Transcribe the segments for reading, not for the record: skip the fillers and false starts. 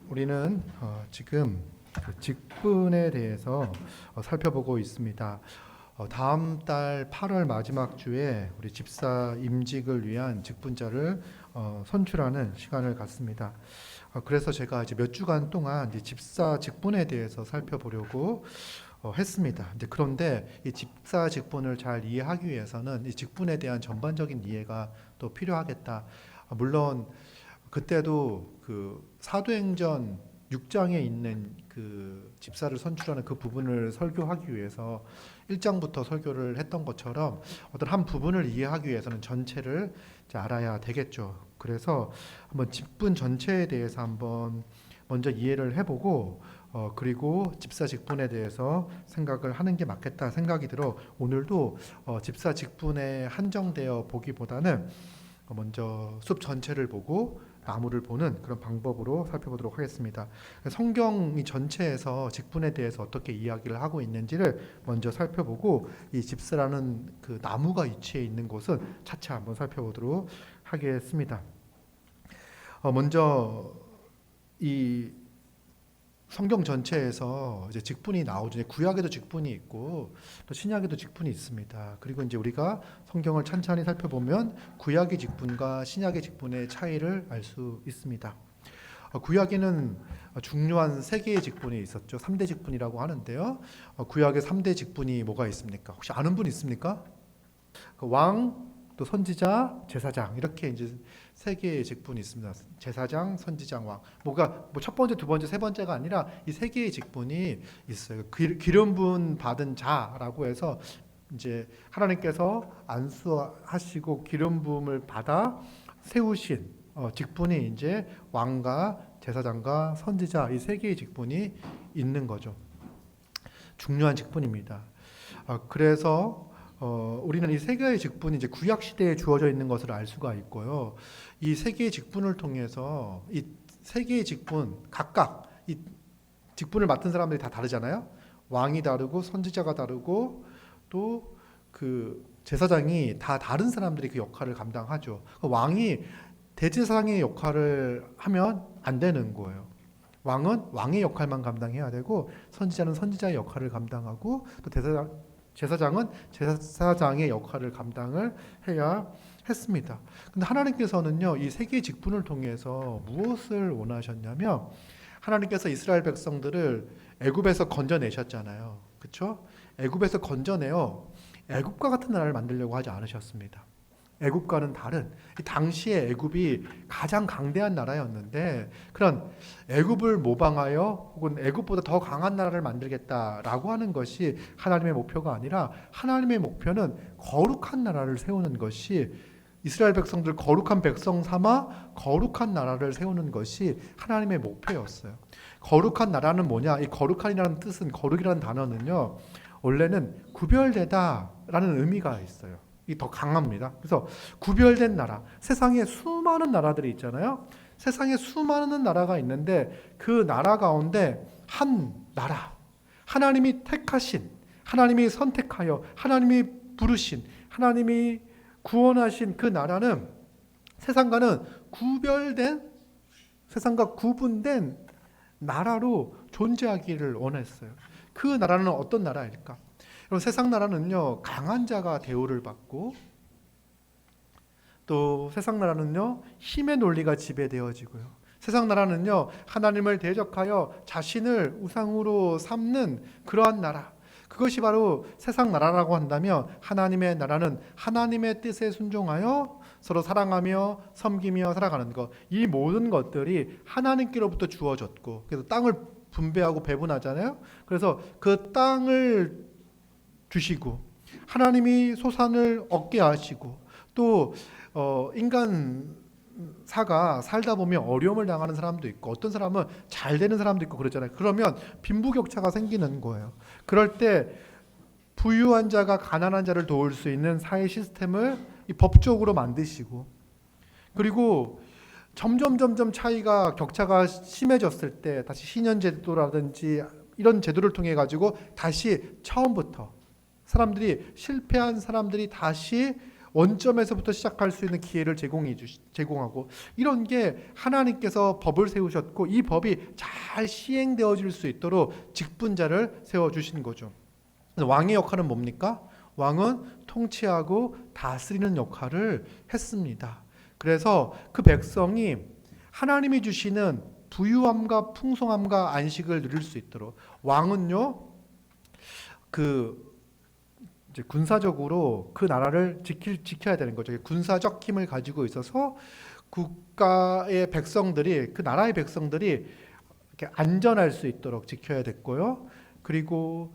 우리는 지금 그 직분에 대해서 살펴보고 있습니다. 다음 달 8월 마지막 주에 우리 집사 임직을 위한 직분자를 선출하는 시간을 갖습니다. 그래서 제가 이제 몇 주간 동안 이제 집사 직분에 대해서 살펴보려고 했습니다. 이제 그런데 이 집사 직분을 잘 이해하기 위해서는 이 직분에 대한 전반적인 이해가 또 필요하겠다. 물론 그때도 그 사도행전 6장에 있는 그 집사를 선출하는 그 부분을 설교하기 위해서 1장부터 설교를 했던 것처럼 어떤 한 부분을 이해하기 위해서는 전체를 이제 알아야 되겠죠. 그래서 한번 직분 전체에 대해서 한번 먼저 이해를 해보고 그리고 집사 직분에 대해서 생각을 하는 게 맞겠다 생각이 들어 오늘도 집사 직분에 한정되어 보기보다는 먼저 숲 전체를 보고 나무를 보는 그런 방법으로 살펴보도록 하겠습니다. 성경이 전체에서 직분에 대해서 어떻게 이야기를 하고 있는지를 먼저 살펴보고 이 집사라는 그 나무가 위치해 있는 곳은 차차 한번 살펴보도록 하겠습니다. 먼저 이 성경 전체에서 이제 직분이 나오죠. 구약에도 직분이 있고 또 신약에도 직분이 있습니다. 그리고 이제 우리가 성경을 찬찬히 살펴보면 구약의 직분과 신약의 직분의 차이를 알 수 있습니다. 구약에는 중요한 세 개의 직분이 있었죠. 3대 직분이라고 하는데요. 구약의 3대 직분이 뭐가 있습니까? 혹시 아는 분 있습니까? 왕, 또 선지자, 제사장 이렇게 이제 세 개의 직분이 있습니다. 제사장, 선지장, 왕. 뭐가 첫 번째, 두 번째, 세 번째가 아니라 이 세 개의 직분이 있어요. 기름 부음 받은 자라고 해서 이제 하나님께서 안수하시고 기름 부음을 받아 세우신 직분이 이제 왕과 제사장과 선지자 이 세 개의 직분이 있는 거죠. 중요한 직분입니다. 그래서 우리는 이 세 개의 직분이 이제 구약 시대에 주어져 있는 것을 알 수가 있고요. 이 세 개의 직분을 통해서 이 세 개의 직분 각각 이 직분을 맡은 사람들이 다 다르잖아요. 왕이 다르고 선지자가 다르고 또 그 제사장이 다 다른 사람들이 그 역할을 감당하죠. 왕이 대제사장의 역할을 하면 안 되는 거예요. 왕은 왕의 역할만 감당해야 되고 선지자는 선지자의 역할을 감당하고 또 제사장은 제사장의 역할을 감당을 해야 했습니다. 근데 하나님께서는요, 이 세 개의 직분을 통해서 무엇을 원하셨냐면 하나님께서 이스라엘 백성들을 애굽에서 건져내셨잖아요. 그렇죠? 애굽에서 건져내어 애굽과 같은 나라를 만들려고 하지 않으셨습니다. 애굽과는 다른 당시의 애굽이 가장 강대한 나라였는데 그런 애굽을 모방하여 혹은 애굽보다 더 강한 나라를 만들겠다라고 하는 것이 하나님의 목표가 아니라 하나님의 목표는 거룩한 나라를 세우는 것이 이스라엘 백성들 거룩한 백성 삼아 거룩한 나라를 세우는 것이 하나님의 목표였어요. 거룩한 나라는 뭐냐? 이 거룩한이라는 뜻은 거룩이라는 단어는요 원래는 구별되다라는 의미가 있어요. 이 더 강합니다. 그래서 구별된 나라, 세상에 수많은 나라들이 있잖아요. 세상에 수많은 나라가 있는데 그 나라 가운데 한 나라, 하나님이 택하신, 하나님이 선택하여, 하나님이 부르신, 하나님이 구원하신 그 나라는 세상과는 구별된, 세상과 구분된 나라로 존재하기를 원했어요. 그 나라는 어떤 나라일까? 여러분, 세상 나라는요 강한 자가 대우를 받고 또 세상 나라는요 힘의 논리가 지배되어지고요. 세상 나라는요 하나님을 대적하여 자신을 우상으로 삼는 그러한 나라. 그것이 바로 세상 나라라고 한다면 하나님의 나라는 하나님의 뜻에 순종하여 서로 사랑하며 섬기며 살아가는 것. 이 모든 것들이 하나님께로부터 주어졌고 그래서 땅을 분배하고 배분하잖아요. 그래서 그 땅을 주시고 하나님이 소산을 얻게 하시고 또 인간사가 살다 보면 어려움을 당하는 사람도 있고 어떤 사람은 잘 되는 사람도 있고 그러잖아요. 그러면 빈부격차가 생기는 거예요. 그럴 때 부유한 자가 가난한 자를 도울 수 있는 사회 시스템을 법적으로 만드시고 그리고 점점 차이가 격차가 심해졌을 때 다시 신현제도라든지 이런 제도를 통해 가지고 다시 처음부터 사람들이 실패한 사람들이 다시 원점에서부터 시작할 수 있는 기회를 제공하고 이런 게 하나님께서 법을 세우셨고 이 법이 잘 시행되어질 수 있도록 직분자를 세워주신 거죠. 왕의 역할은 뭡니까? 왕은 통치하고 다스리는 역할을 했습니다. 그래서 그 백성이 하나님이 주시는 부유함과 풍성함과 안식을 누릴 수 있도록 왕은요, 이제 군사적으로 그 나라를 지켜야 되는 거죠. 군사적 힘을 가지고 있어서 국가의 백성들이, 그 나라의 백성들이 이렇게 안전할 수 있도록 지켜야 됐고요. 그리고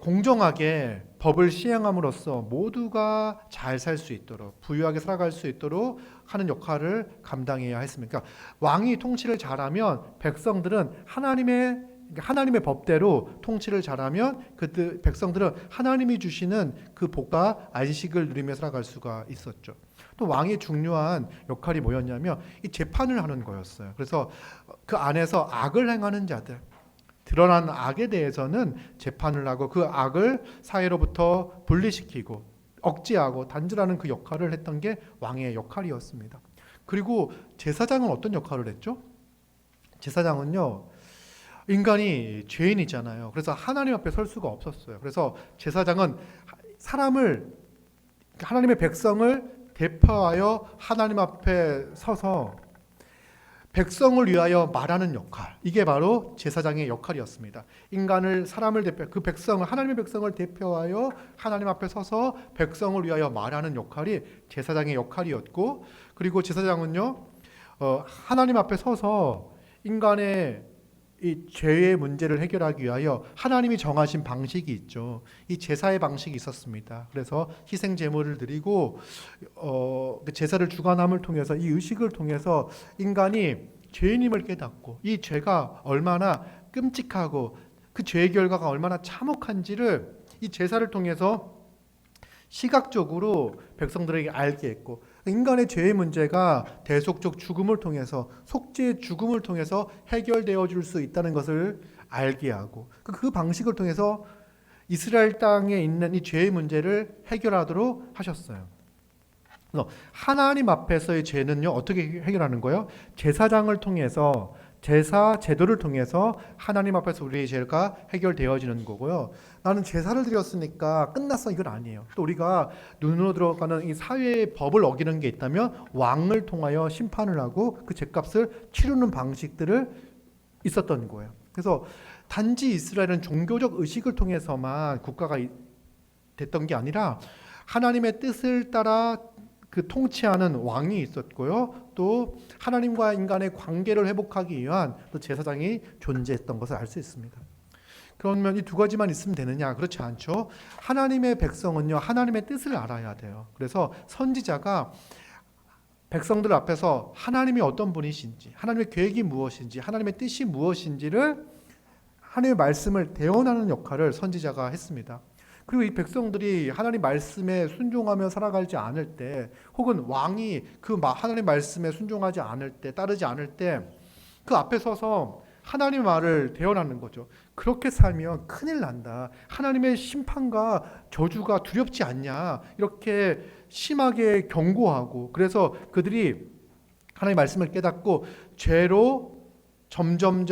공정하게 법을 시행함으로써 모두가 잘 살 수 있도록, 부유하게 살아갈 수 있도록 하는 역할을 감당해야 했습니다. 그러니까 왕이 통치를 잘하면 백성들은 하나님의 법대로 통치를 잘하면 그 백성들은 하나님이 주시는 그 복과 안식을 누리며 살아갈 수가 있었죠. 또 왕의 중요한 역할이 뭐였냐면 이 재판을 하는 거였어요. 그래서 그 안에서 악을 행하는 자들, 드러난 악에 대해서는 재판을 하고 그 악을 사회로부터 분리시키고 억제하고 단절하는 그 역할을 했던 게 왕의 역할이었습니다. 그리고 제사장은 어떤 역할을 했죠? 제사장은요, 인간이 죄인이잖아요. 그래서 하나님 앞에 설 수가 없었어요. 그래서 제사장은 하나님의 백성을 대표하여 하나님 앞에 서서 백성을 위하여 말하는 역할, 이게 바로 제사장의 역할이었습니다. 사람을 대표, 하나님의 백성을 대표하여 하나님 앞에 서서 백성을 위하여 말하는 역할이 제사장의 역할이었고, 그리고 제사장은요, 하나님 앞에 서서 인간의 이 죄의 문제를 해결하기 위하여 하나님이 정하신 방식이 있죠. 이 제사의 방식이 있었습니다. 그래서 희생 제물을 드리고 제사를 주관함을 통해서 이 의식을 통해서 인간이 죄인임을 깨닫고 이 죄가 얼마나 끔찍하고 그 죄의 결과가 얼마나 참혹한지를 이 제사를 통해서 시각적으로 백성들에게 알게 했고, 인간의 죄의 문제가 대속적 죽음을 통해서, 속죄의 죽음을 통해서 해결되어 줄 수 있다는 것을 알게 하고, 그 방식을 통해서 이스라엘 땅에 있는 이 죄의 문제를 해결하도록 하셨어요. 그래서 하나님 앞에서의 죄는요, 어떻게 해결하는 거예요? 제사장을 통해서, 제사 제도를 통해서 하나님 앞에서 우리의 죄가 해결되어지는 거고요. 나는 제사를 드렸으니까 끝났어, 이건 아니에요. 또 우리가 눈으로 들어가는 이 사회의 법을 어기는 게 있다면 왕을 통하여 심판을 하고 그 죄값을 치르는 방식들을 있었던 거예요. 그래서 단지 이스라엘은 종교적 의식을 통해서만 국가가 됐던 게 아니라 하나님의 뜻을 따라 그 통치하는 왕이 있었고요. 또 하나님과 인간의 관계를 회복하기 위한 또 제사장이 존재했던 것을 알 수 있습니다. 그러면 이 두 가지만 있으면 되느냐? 그렇지 않죠. 하나님의 백성은요, 하나님의 뜻을 알아야 돼요. 그래서 선지자가 백성들 앞에서 하나님이 어떤 분이신지, 하나님의 계획이 무엇인지, 하나님의 뜻이 무엇인지를 하나님의 말씀을 대언하는 역할을 선지자가 했습니다. 그리고 이 백성들이 하나님 말씀에 순종하며 살아가지 않을 때, 혹은 왕이 그 하나님 말씀에 순종하지 않을 때, 따르지 않을 때 그 앞에 서서 하나님의 말을 대언하는 거죠. 그렇게 살면 큰일 난다. 하나님의 심판과 저주가 두렵지 않냐. 이렇게 심하게 경고하고, 그래서 그들이 하나님의 말씀을 깨닫고 죄로 점점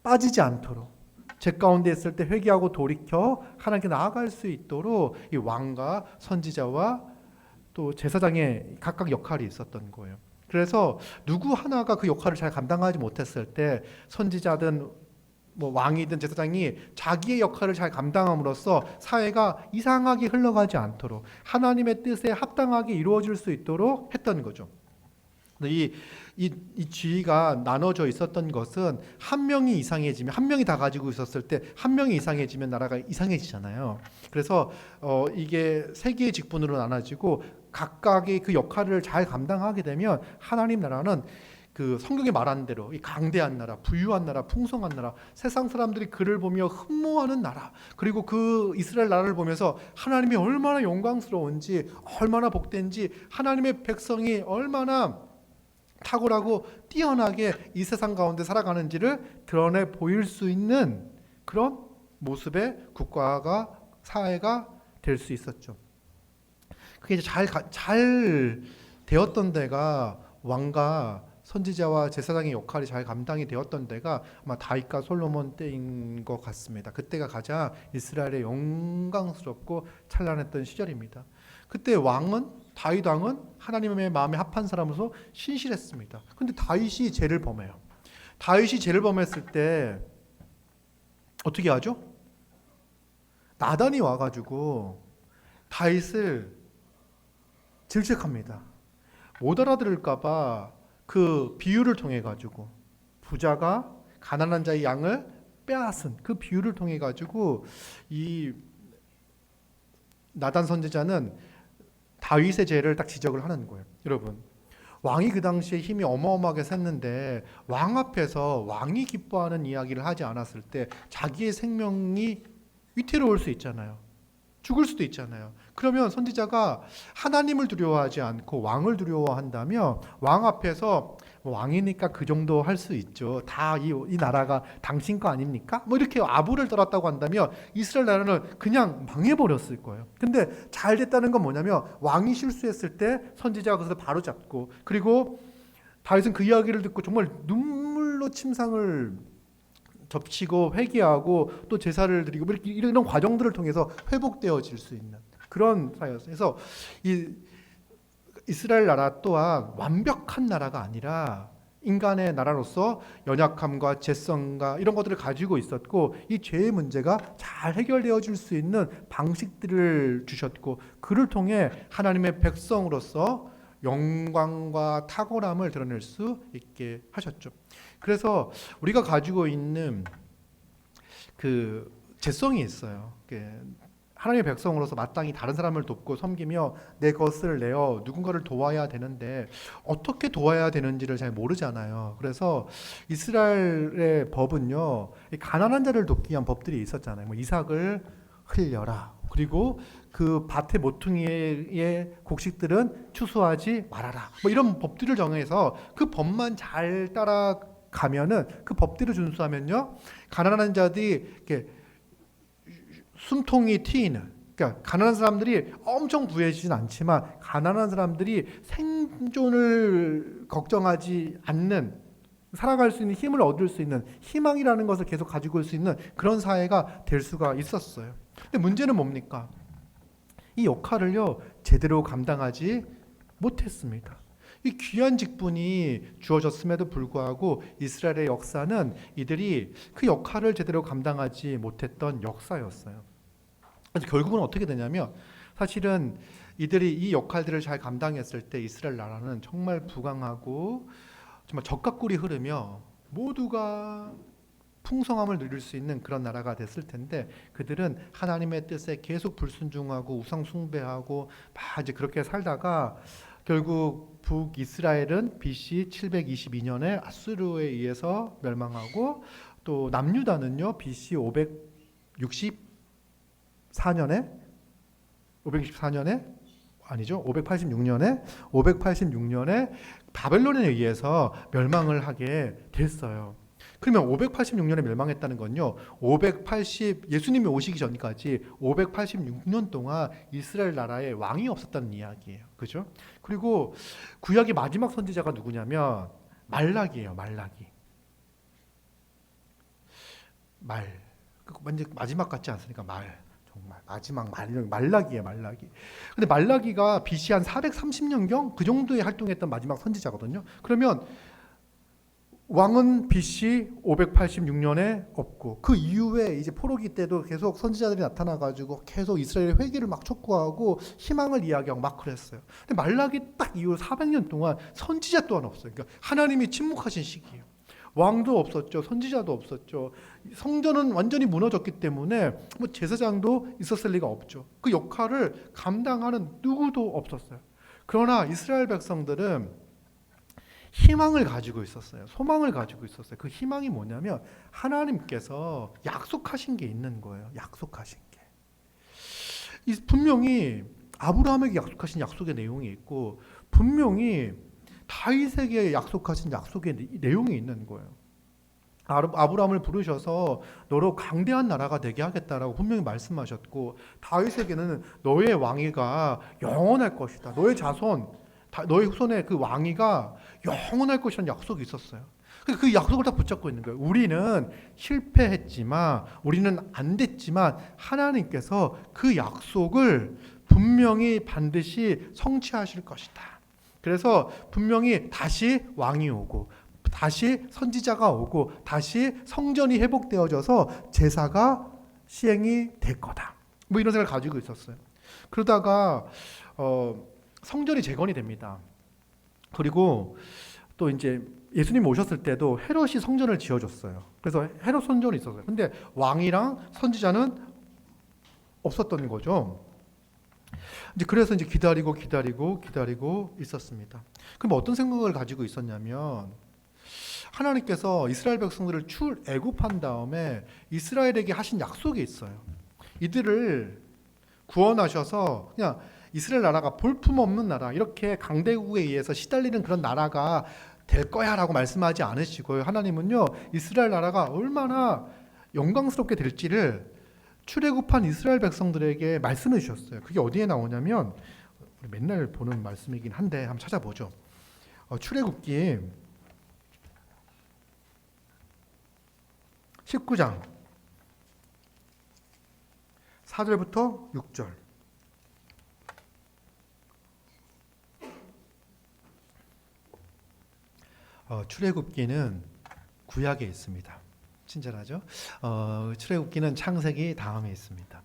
빠지지 않도록, 죄 가운데 있을 때 회개하고 돌이켜 하나님께 나아갈 수 있도록 이 왕과 선지자와 또 제사장의 각각 역할이 있었던 거예요. 그래서 누구 하나가 그 역할을 잘 감당하지 못했을 때 선지자든 왕이든 제사장이 자기의 역할을 잘 감당함으로써 사회가 이상하게 흘러가지 않도록 하나님의 뜻에 합당하게 이루어질 수 있도록 했던 거죠. 이 지위가 나눠져 있었던 것은 한 명이 이상해지면, 한 명이 다 가지고 있었을 때 한 명이 이상해지면 나라가 이상해지잖아요. 그래서 이게 세 개의 직분으로 나눠지고 각각의 그 역할을 잘 감당하게 되면 하나님 나라는 그 성경에 말한 대로 이 강대한 나라, 부유한 나라, 풍성한 나라, 세상 사람들이 그를 보며 흠모하는 나라, 그리고 그 이스라엘 나라를 보면서 하나님이 얼마나 영광스러운지, 얼마나 복된지, 하나님의 백성이 얼마나 탁월하고 뛰어나게 이 세상 가운데 살아가는지를 드러내 보일 수 있는 그런 모습의 국가가, 사회가 될 수 있었죠. 그게 이제 잘 되었던 데가 왕과 선지자와 제사장의 역할이 잘 감당이 되었던 데가 아마 다윗과 솔로몬 때인 것 같습니다. 그때가 가장 이스라엘의 영광스럽고 찬란했던 시절입니다. 그때 다윗 왕은 하나님의 마음에 합한 사람으로서 신실했습니다. 근데 다윗이 죄를 범해요. 다윗이 죄를 범했을 때 어떻게 하죠? 나단이 와가지고 다윗을 질책합니다. 못 알아들을까봐 그 비유를 통해 가지고 부자가 가난한 자의 양을 빼앗은 그 비유를 통해 가지고 이 나단 선지자는 다윗의 죄를 딱 지적을 하는 거예요. 여러분, 왕이 그 당시에 힘이 어마어마하게 셌는데 왕 앞에서 왕이 기뻐하는 이야기를 하지 않았을 때 자기의 생명이 위태로울 수 있잖아요. 죽을 수도 있잖아요. 그러면 선지자가 하나님을 두려워하지 않고 왕을 두려워한다면 왕 앞에서 왕이니까 그 정도 할 수 있죠. 다 이 나라가 당신 거 아닙니까? 뭐 이렇게 아부를 떨었다고 한다면 이스라엘 나라는 그냥 망해버렸을 거예요. 근데 잘 됐다는 건 뭐냐면 왕이 실수했을 때 선지자가 그것을 바로 잡고, 그리고 다윗은 그 이야기를 듣고 정말 눈물로 침상을 접치고 회개하고 또 제사를 드리고 이런 과정들을 통해서 회복되어질 수 있는 그런 사회였어요. 그래서 이 이스라엘 나라 또한 완벽한 나라가 아니라 인간의 나라로서 연약함과 죄성과 이런 것들을 가지고 있었고, 이 죄의 문제가 잘 해결되어질 수 있는 방식들을 주셨고, 그를 통해 하나님의 백성으로서 영광과 탁월함을 드러낼 수 있게 하셨죠. 그래서 우리가 가지고 있는 그 죄성이 있어요. 하나님의 백성으로서 마땅히 다른 사람을 돕고 섬기며 내 것을 내어 누군가를 도와야 되는데 어떻게 도와야 되는지를 잘 모르잖아요. 그래서 이스라엘의 법은요, 가난한 자를 돕기 위한 법들이 있었잖아요. 뭐 이삭을 흘려라. 그리고 그 밭의 모퉁이의 곡식들은 추수하지 말아라. 뭐 이런 법들을 정해서 그 법만 잘 따라가면은, 그 법들을 준수하면요, 가난한 자들이 이렇게 숨통이 트이는, 그러니까 가난한 사람들이 엄청 부해지진 않지만 가난한 사람들이 생존을 걱정하지 않는, 살아갈 수 있는 힘을 얻을 수 있는 희망이라는 것을 계속 가지고 올 수 있는 그런 사회가 될 수가 있었어요. 근데 문제는 뭡니까? 이 역할을요 제대로 감당하지 못했습니다. 이 귀한 직분이 주어졌음에도 불구하고 이스라엘의 역사는 이들이 그 역할을 제대로 감당하지 못했던 역사였어요. 그래서 결국은 어떻게 되냐면, 사실은 이들이 이 역할들을 잘 감당했을 때 이스라엘 나라는 정말 부강하고 정말 적각꿀이 흐르며 모두가 풍성함을 누릴 수 있는 그런 나라가 됐을 텐데, 그들은 하나님의 뜻에 계속 불순종하고 우상 숭배하고 막 이제 그렇게 살다가 결국 북이스라엘은 BC 722년에 아수르에 의해서 멸망하고, 또 남유다는요 BC 584년에 바벨론에 의해서 멸망을 하게 됐어요. 그러면 586년에 멸망했다는 건요, 예수님이 오시기 전까지 586년 동안 이스라엘 나라에 왕이 없었다는 이야기예요. 그죠? 그리고 구약의 마지막 선지자가 누구냐면 말라기예요. 완전 마지막 같지 않습니까? 정말 마지막 말라기예요. 근데 말라기가 BC 한 430년경 그 정도에 활동했던 마지막 선지자거든요. 그러면 왕은 BC 586년에 없고, 그 이후에 이제 포로기 때도 계속 선지자들이 나타나가지고 계속 이스라엘의 회개를 막 촉구하고 희망을 이야기하고 막 그랬어요. 근데 말라기 딱 이후 400년 동안 선지자 또한 없어요. 그러니까 하나님이 침묵하신 시기예요. 왕도 없었죠. 선지자도 없었죠. 성전은 완전히 무너졌기 때문에 뭐 제사장도 있었을 리가 없죠. 그 역할을 감당하는 누구도 없었어요. 그러나 이스라엘 백성들은 희망을 가지고 있었어요. 소망을 가지고 있었어요. 그 희망이 뭐냐면 하나님께서 약속하신 게 있는 거예요. 약속하신 게. 분명히 아브라함에게 약속하신 약속의 내용이 있고, 분명히 다윗에게 약속하신 약속의 내용이 있는 거예요. 아브라함을 부르셔서 너로 강대한 나라가 되게 하겠다라고 분명히 말씀하셨고, 다윗에게는 너의 왕위가 영원할 것이다. 너의 자손, 너의 후손의 그 왕위가 영원할 것이라는 약속이 있었어요. 그 약속을 다 붙잡고 있는 거예요. 우리는 실패했지만, 우리는 안 됐지만 하나님께서 그 약속을 분명히 반드시 성취하실 것이다. 그래서 분명히 다시 왕이 오고, 다시 선지자가 오고, 다시 성전이 회복되어져서 제사가 시행이 될 거다. 뭐 이런 생각을 가지고 있었어요. 그러다가 성전이 재건이 됩니다. 그리고 또 이제 예수님 오셨을 때도 헤롯이 성전을 지어줬어요. 그래서 헤롯 성전이 있었어요. 근데 왕이랑 선지자는 없었던 거죠. 이제 그래서 이제 기다리고 있었습니다. 그럼 어떤 생각을 가지고 있었냐면, 하나님께서 이스라엘 백성들을 출애굽한 다음에 이스라엘에게 하신 약속이 있어요. 이들을 구원하셔서 그냥 이스라엘 나라가 볼품없는 나라, 이렇게 강대국에 의해서 시달리는 그런 나라가 될 거야라고 말씀하지 않으시고요. 하나님은요, 이스라엘 나라가 얼마나 영광스럽게 될지를 출애굽한 이스라엘 백성들에게 말씀해 주셨어요. 그게 어디에 나오냐면, 우리 맨날 보는 말씀이긴 한데 한번 찾아보죠. 출애굽기 19장 4절부터 6절. 출애굽기는 구약에 있습니다. 친절하죠? 출애굽기는 창세기 다음에 있습니다.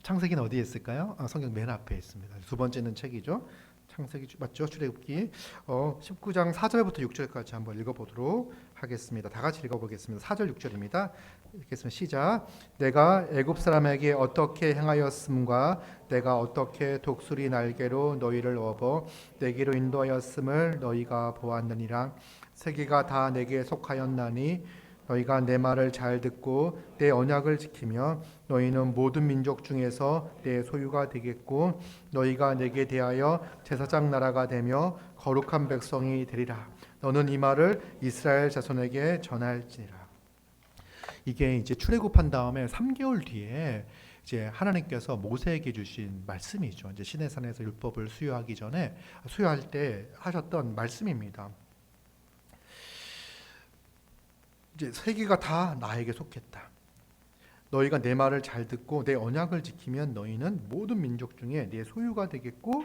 창세기는 어디에 있을까요? 성경 맨 앞에 있습니다. 두 번째는 책이죠. 창세기 맞죠? 출애굽기 19장 4절부터 6절까지 한번 읽어보도록 하겠습니다. 다 같이 읽어보겠습니다. 4절 6절입니다. 읽겠습니다. 시작. 내가 애굽 사람에게 어떻게 행하였음과 내가 어떻게 독수리 날개로 너희를 업어 내게로 인도하였음을 너희가 보았느니라. 세계가 다 내게 속하였나니 너희가 내 말을 잘 듣고 내 언약을 지키며 너희는 모든 민족 중에서 내 소유가 되겠고 너희가 내게 대하여 제사장 나라가 되며 거룩한 백성이 되리라. 너는 이 말을 이스라엘 자손에게 전할지니라. 이게 이제 출애굽한 다음에 3개월 뒤에 이제 하나님께서 모세에게 주신 말씀이죠. 이제 시내산에서 율법을 수여할 때 하셨던 말씀입니다. 이제 세계가 다 나에게 속했다. 너희가 내 말을 잘 듣고 내 언약을 지키면 너희는 모든 민족 중에 내 소유가 되겠고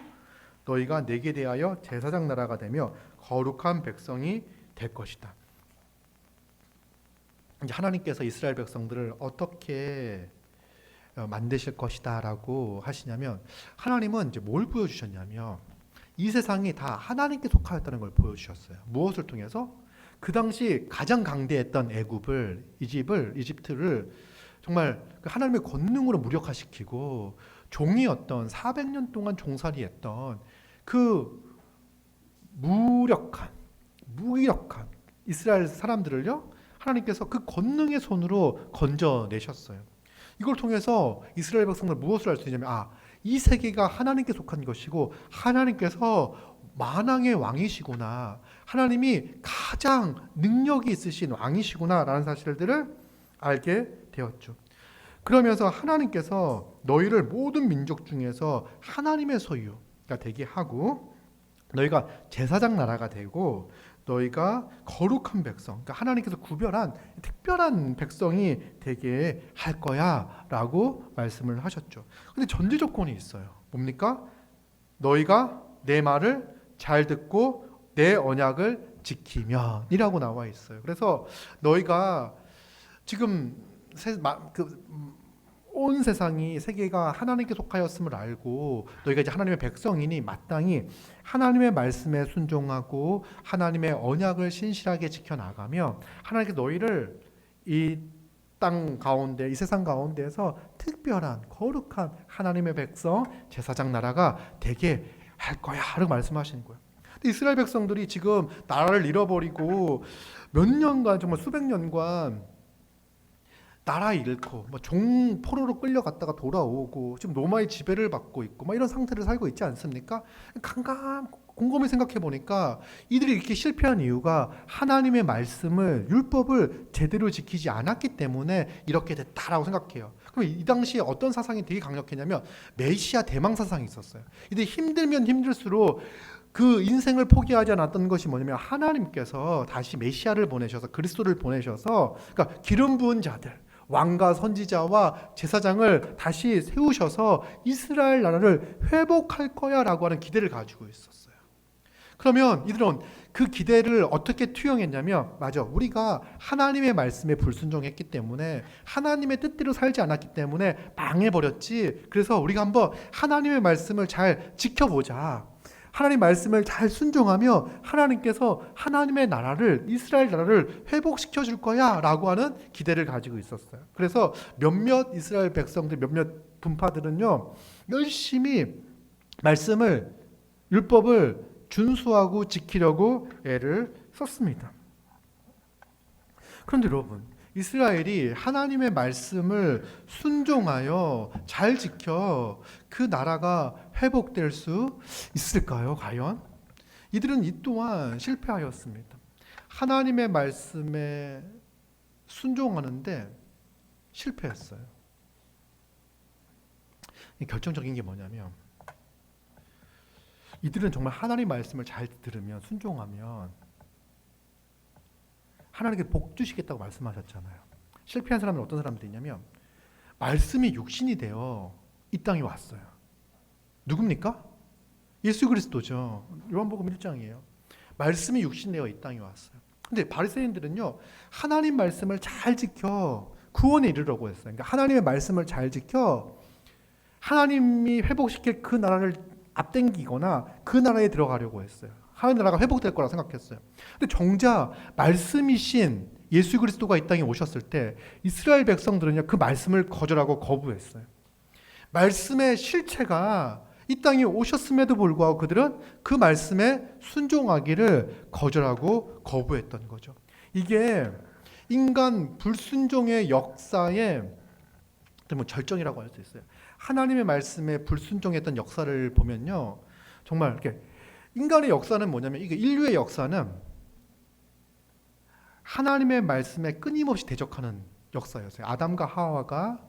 너희가 내게 대하여 제사장 나라가 되며 거룩한 백성이 될 것이다. 이제 하나님께서 이스라엘 백성들을 어떻게 만드실 것이다라고 하시냐면, 하나님은 이제 뭘 보여주셨냐면 이 세상이 다 하나님께 속하였다는 걸 보여주셨어요. 무엇을 통해서? 그 당시 가장 강대했던 이집트를 정말 하나님의 권능으로 무력화시키고 종이었던 400년 동안 종살이했던 그 무기력한 이스라엘 사람들을요, 하나님께서 그 권능의 손으로 건져내셨어요. 이걸 통해서 이스라엘 백성들 무엇을 알 수 있냐면, 이 세계가 하나님께 속한 것이고 하나님께서 만왕의 왕이시구나, 하나님이 가장 능력이 있으신 왕이시구나 라는 사실들을 알게 되었죠. 그러면서 하나님께서 너희를 모든 민족 중에서 하나님의 소유가 되게 하고 너희가 제사장 나라가 되고 너희가 거룩한 백성, 그러니까 하나님께서 구별한 특별한 백성이 되게 할 거야 라고 말씀을 하셨죠. 근데 전제 조건이 있어요. 뭡니까? 너희가 내 말을 잘 듣고 내 언약을 지키면 이라고 나와 있어요. 그래서 너희가 지금 온 세상이 세계가 하나님께 속하였음을 알고 너희가 이제 하나님의 백성이니 마땅히 하나님의 말씀에 순종하고 하나님의 언약을 신실하게 지켜나가며 하나님께 너희를 이 땅 가운데, 이 세상 가운데에서 특별한 거룩한 하나님의 백성, 제사장 나라가 되게 할 거야 라고 말씀하시는 거예요. 근데 이스라엘 백성들이 지금 나라를 잃어버리고 몇 년간, 정말 수백 년간 나라 잃고 종 포로로 끌려갔다가 돌아오고 지금 로마의 지배를 받고 있고 이런 상태를 살고 있지 않습니까? 곰곰이 생각해 보니까 이들이 이렇게 실패한 이유가 하나님의 말씀을 율법을 제대로 지키지 않았기 때문에 이렇게 됐다라고 생각해요. 그럼 이 당시에 어떤 사상이 되게 강력했냐면 메시아 대망 사상이 있었어요. 이들이 힘들면 힘들수록 그 인생을 포기하지 않았던 것이 뭐냐면 하나님께서 다시 메시아를 보내셔서 그리스도를 보내셔서 그러니까 기름 부은 자들 왕과 선지자와 제사장을 다시 세우셔서 이스라엘 나라를 회복할 거야 라고 하는 기대를 가지고 있었어요. 그러면 이들은 그 기대를 어떻게 투영했냐면 맞아, 우리가 하나님의 말씀에 불순종했기 때문에 하나님의 뜻대로 살지 않았기 때문에 망해버렸지. 그래서 우리가 한번 하나님의 말씀을 잘 지켜보자. 하나님 말씀을 잘 순종하며 하나님께서 하나님의 나라를 이스라엘 나라를 회복시켜 줄 거야 라고 하는 기대를 가지고 있었어요. 그래서 몇몇 이스라엘 백성들 몇몇 분파들은요 열심히 말씀을 율법을 준수하고 지키려고 애를 썼습니다. 그런데 여러분, 이스라엘이 하나님의 말씀을 순종하여 잘 지켜 그 나라가 회복될 수 있을까요? 과연? 이들은 이 또한 실패하였습니다. 하나님의 말씀에 순종하는데 실패했어요. 결정적인 게 뭐냐면 이들은 정말 하나님 말씀을 잘 들으면 순종하면 하나님께 복 주시겠다고 말씀하셨잖아요. 실패한 사람은 어떤 사람들이냐면 말씀이 육신이 되어 이 땅에 왔어요. 누굽니까? 예수 그리스도죠. 요한복음 1장이에요. 말씀이 육신되어 이 땅에 왔어요. 근데 바리새인들은요 하나님 말씀을 잘 지켜 구원에 이르려고 했어요. 그러니까 하나님의 말씀을 잘 지켜 하나님이 회복시킬 그 나라를 앞당기거나 그 나라에 들어가려고 했어요. 하나님 나라가 회복될 거라 생각했어요. 근데 정작 말씀이신 예수 그리스도가 이 땅에 오셨을 때 이스라엘 백성들은요 그 말씀을 거절하고 거부했어요. 말씀의 실체가 이 땅에 오셨음에도 불구하고 그들은 그 말씀에 순종하기를 거절하고 거부했던 거죠. 이게 인간 불순종의 역사의 절정이라고 할 수 있어요. 하나님의 말씀에 불순종했던 역사를 보면요, 정말 이렇게 인간의 역사는 뭐냐면 이게 인류의 역사는 하나님의 말씀에 끊임없이 대적하는 역사였어요. 아담과 하와가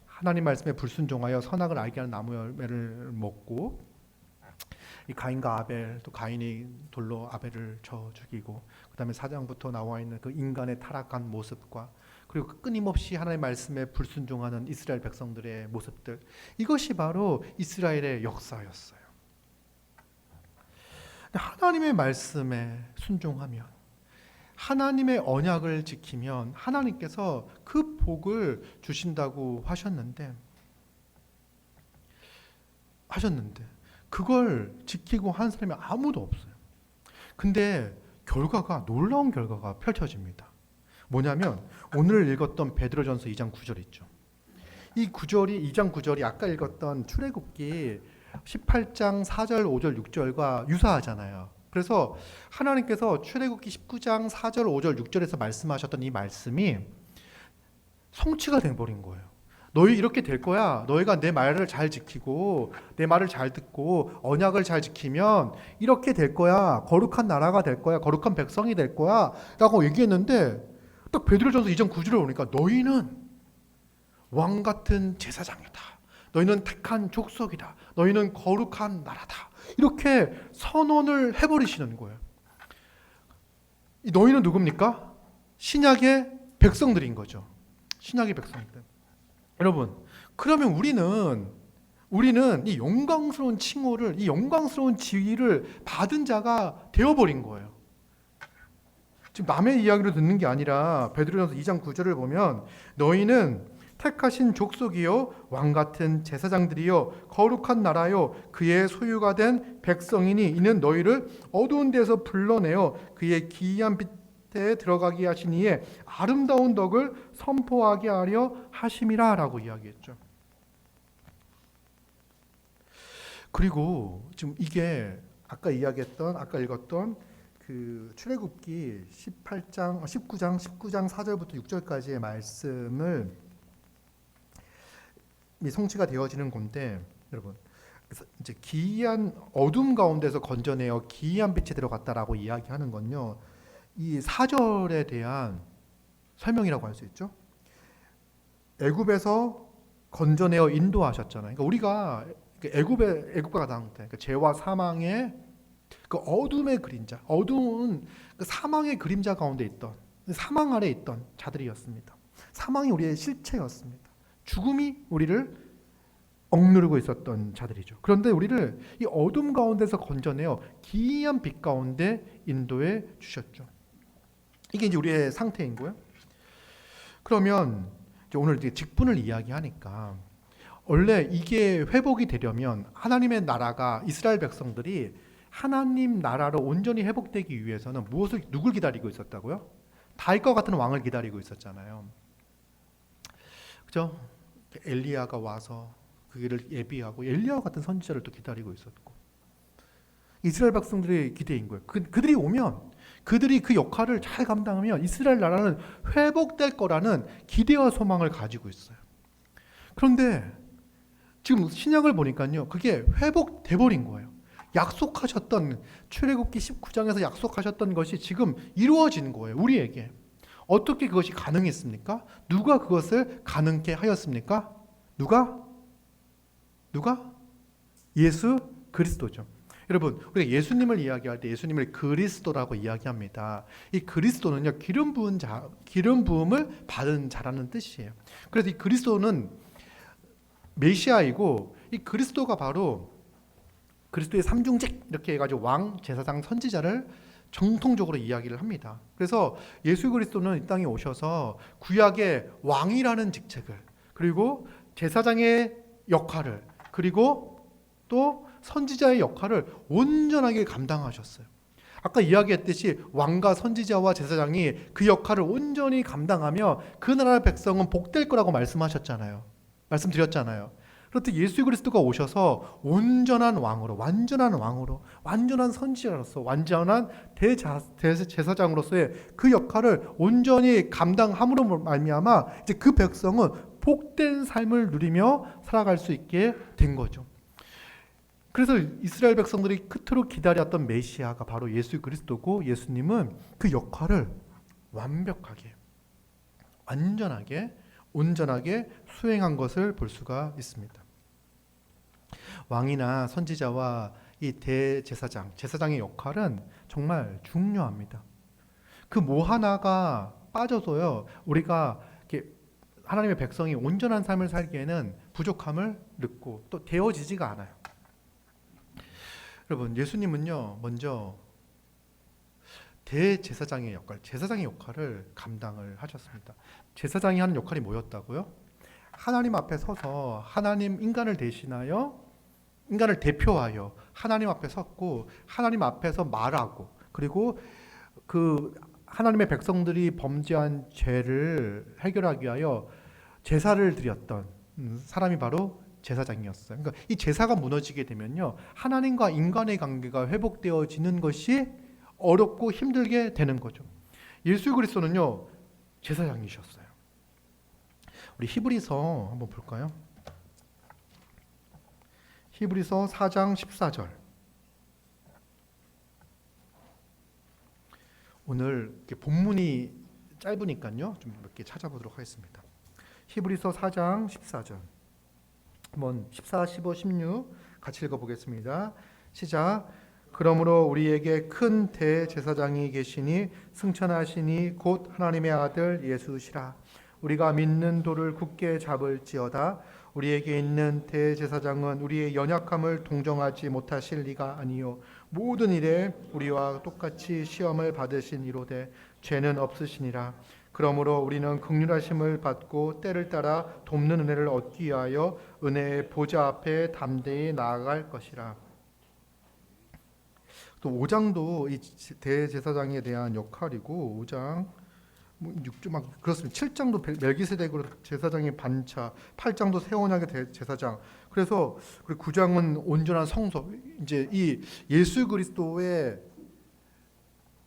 하나님 말씀에 불순종하여 선악을 알게 하는 나무 열매를 먹고 이 가인과 아벨, 또 가인이 돌로 아벨을 쳐 죽이고 그다음에 4장부터 나와 있는 그 인간의 타락한 모습과 그리고 끊임없이 하나님의 말씀에 불순종하는 이스라엘 백성들의 모습들, 이것이 바로 이스라엘의 역사였어요. 하나님의 말씀에 순종하면, 하나님의 언약을 지키면 하나님께서 그 복을 주신다고 하셨는데 그걸 지키고 한 사람이 아무도 없어요. 근데 놀라운 결과가 펼쳐집니다. 뭐냐면 오늘 읽었던 베드로전서 2장 9절 있죠. 이 2장 9절이 아까 읽었던 출애굽기 18장 4절, 5절, 6절과 유사하잖아요. 그래서 하나님께서 출애굽기 19장 4절, 5절, 6절에서 말씀하셨던 이 말씀이 성취가 돼버린 거예요. 너희 이렇게 될 거야. 너희가 내 말을 잘 지키고 내 말을 잘 듣고 언약을 잘 지키면 이렇게 될 거야. 거룩한 나라가 될 거야. 거룩한 백성이 될 거야 라고 얘기했는데 딱 베드로전서 2장 9절에 오니까 너희는 왕 같은 제사장이다. 너희는 택한 족속이다. 너희는 거룩한 나라다. 이렇게 선언을 해버리시는 거예요. 너희는 누굽니까? 신약의 백성들인 거죠. 신약의 백성들. 여러분, 그러면 우리는 이 영광스러운 칭호를, 이 영광스러운 지위를 받은 자가 되어버린 거예요. 지금 남의 이야기를 듣는 게 아니라 베드로전서 2장 9절을 보면 너희는 택하신 족속이요 왕같은 제사장들이요 거룩한 나라요 그의 소유가 된 백성이니 이는 너희를 어두운 데서 불러내어 그의 기이한 빛에 들어가게 하신 이의 아름다운 덕을 선포하게 하려 하심이라 라고 이야기했죠. 그리고 지금 이게 아까 읽었던 그 출애굽기 19장 4절부터 6절까지의 말씀을 성취가 되어지는 건데 여러분 그래서 이제 기이한 어둠 가운데서 건져내어 기이한 빛에 들어갔다라고 이야기하는 건요. 이 4절에 대한 설명이라고 할 수 있죠. 애굽에서 건져내어 인도하셨잖아요. 그러니까 우리가 애굽과 당대 그러니까 죄와 사망의 그 어둠의 그림자, 어두운 그 사망의 그림자 가운데 있던 사망 아래 있던 자들이었습니다. 사망이 우리의 실체였습니다. 죽음이 우리를 억누르고 있었던 자들이죠. 그런데 우리를 이 어둠 가운데서 건져내어 기이한 빛 가운데 인도해 주셨죠. 이게 이제 우리의 상태인 거예요. 그러면 이제 오늘 이제 직분을 이야기하니까 원래 이게 회복이 되려면 하나님의 나라가 이스라엘 백성들이 하나님 나라로 온전히 회복되기 위해서는 누굴 기다리고 있었다고요? 다윗과 같은 왕을 기다리고 있었잖아요. 그죠? 엘리야가 와서 그 일을 예비하고 엘리야와 같은 선지자를 또 기다리고 있었고 이스라엘 백성들의 기대인 거예요. 그들이 오면 그들이 그 역할을 잘 감당하면 이스라엘 나라는 회복될 거라는 기대와 소망을 가지고 있어요. 그런데 지금 신약을 보니까요. 그게 회복돼 버린 거예요. 약속하셨던 출애굽기 19장에서 약속하셨던 것이 지금 이루어진 거예요. 우리에게. 어떻게 그것이 가능했습니까? 누가 그것을 가능케 하였습니까? 누가? 예수 그리스도죠. 여러분, 우리가 예수님을 이야기할 때 예수님을 그리스도라고 이야기합니다. 이 그리스도는요, 기름 부음을 받은 자라는 뜻이에요. 그래서 이 그리스도는 메시아이고, 이 그리스도가 바로 그리스도의 삼중직 이렇게 해가지고 왕, 제사장, 선지자를 정통적으로 이야기를 합니다. 그래서 예수 그리스도는 이 땅에 오셔서 구약의 왕이라는 직책을, 그리고 제사장의 역할을, 그리고 또 선지자의 역할을 온전하게 감당하셨어요. 아까 이야기했듯이 왕과 선지자와 제사장이 그 역할을 온전히 감당하며 그 나라의 백성은 복될 거라고 말씀드렸잖아요. 그렇듯 예수 그리스도가 오셔서 온전한 왕으로, 완전한 선지자로서, 완전한 대제사장으로서의 그 역할을 온전히 감당함으로 말미암아 이제 그 백성은 복된 삶을 누리며 살아갈 수 있게 된 거죠. 그래서 이스라엘 백성들이 끝으로 기다렸던 메시아가 바로 예수 그리스도고, 예수님은 그 역할을 완벽하게, 완전하게, 온전하게 수행한 것을 볼 수가 있습니다. 왕이나 선지자와 이 대제사장, 제사장의 역할은 정말 중요합니다. 그 뭐 하나가 빠져서요, 우리가 이렇게 하나님의 백성이 온전한 삶을 살기에는 부족함을 느끼고 또 되어지지가 않아요. 여러분, 예수님은요, 먼저 대제사장의 역할, 제사장의 역할을 감당을 하셨습니다. 제사장이 하는 역할이 뭐였다고요? 하나님 앞에 서서 하나님 인간을 대신하여, 인간을 대표하여 하나님 앞에 섰고, 하나님 앞에서 말하고, 그리고 그 하나님의 백성들이 범죄한 죄를 해결하기 위하여 제사를 드렸던 사람이 바로 제사장이었어요. 그러니까 이 제사가 무너지게 되면요, 하나님과 인간의 관계가 회복되어지는 것이 어렵고 힘들게 되는 거죠. 예수 그리스도는요, 제사장이셨어요. 우리 히브리서 한번 볼까요? 히브리서 4장 14절. 오늘 본문이 짧으니까요, 좀 몇 개 찾아보도록 하겠습니다. 히브리서 4장 14절. 한번 14, 15, 16 같이 읽어보겠습니다. 시작. 그러므로 우리에게 큰 대제사장이 계시니 승천하시니 곧 하나님의 아들 예수시라. 우리가 믿는 도를 굳게 잡을지어다. 우리에게 있는 대제사장은 우리의 연약함을 동정하지 못하실 리가 아니요 모든 일에 우리와 똑같이 시험을 받으신 이로되 죄는 없으시니라. 그러므로 우리는 긍휼하심을 받고 때를 따라 돕는 은혜를 얻기 위하여 은혜의 보좌 앞에 담대히 나아갈 것이라. 또 5장도 이 대제사장에 대한 역할이고, 5장 6주 막 그렇습니다. 7장도 멜기세덱으로 제사장의 반차, 8장도 새 언약의 제사장. 그래서 9장은 온전한 성소. 이제 이 예수 그리스도의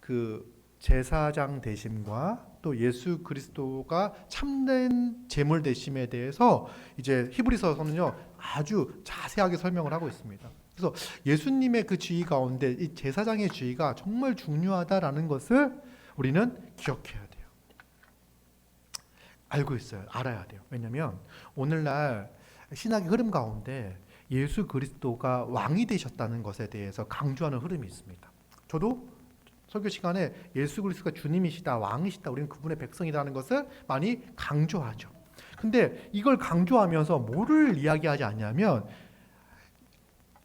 그 제사장 되심과 또 예수 그리스도가 참된 제물 되심에 대해서 이제 히브리서서는요 아주 자세하게 설명을 하고 있습니다. 그래서 예수님의 그 지위 가운데 이 제사장의 지위가 정말 중요하다라는 것을 우리는 기억해야 돼요. 알고 있어요. 알아야 돼요. 왜냐하면 오늘날 신학의 흐름 가운데 예수 그리스도가 왕이 되셨다는 것에 대해서 강조하는 흐름이 있습니다. 저도 설교 시간에 예수 그리스도가 주님이시다, 왕이시다, 우리는 그분의 백성이라는 것을 많이 강조하죠. 근데 이걸 강조하면서 뭐를 이야기하지 않냐면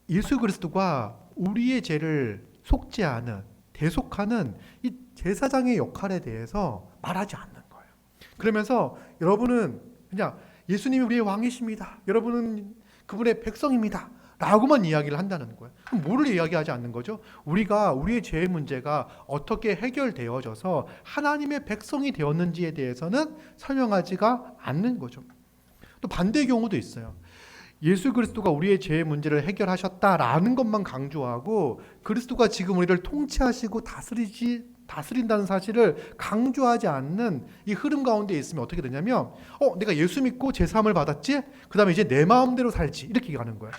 예수 그리스도가 우리의 죄를 속죄하는, 대속하는 이 제사장의 역할에 대해서 말하지 않는 거예요. 그러면서 여러분은 그냥 예수님이 우리의 왕이십니다. 여러분은 그분의 백성입니다. 라고만 이야기를 한다는 거예요. 그럼 뭐를 이야기하지 않는 거죠? 우리의 죄의 문제가 어떻게 해결되어져서 하나님의 백성이 되었는지에 대해서는 설명하지가 않는 거죠. 또 반대의 경우도 있어요. 예수 그리스도가 우리의 죄의 문제를 해결하셨다라는 것만 강조하고 그리스도가 지금 우리를 통치하시고 다스린다는 사실을 강조하지 않는 이 흐름 가운데 있으면 어떻게 되냐면 내가 예수 믿고 제사함을 받았지? 그 다음에 이제 내 마음대로 살지 이렇게 가는 거예요.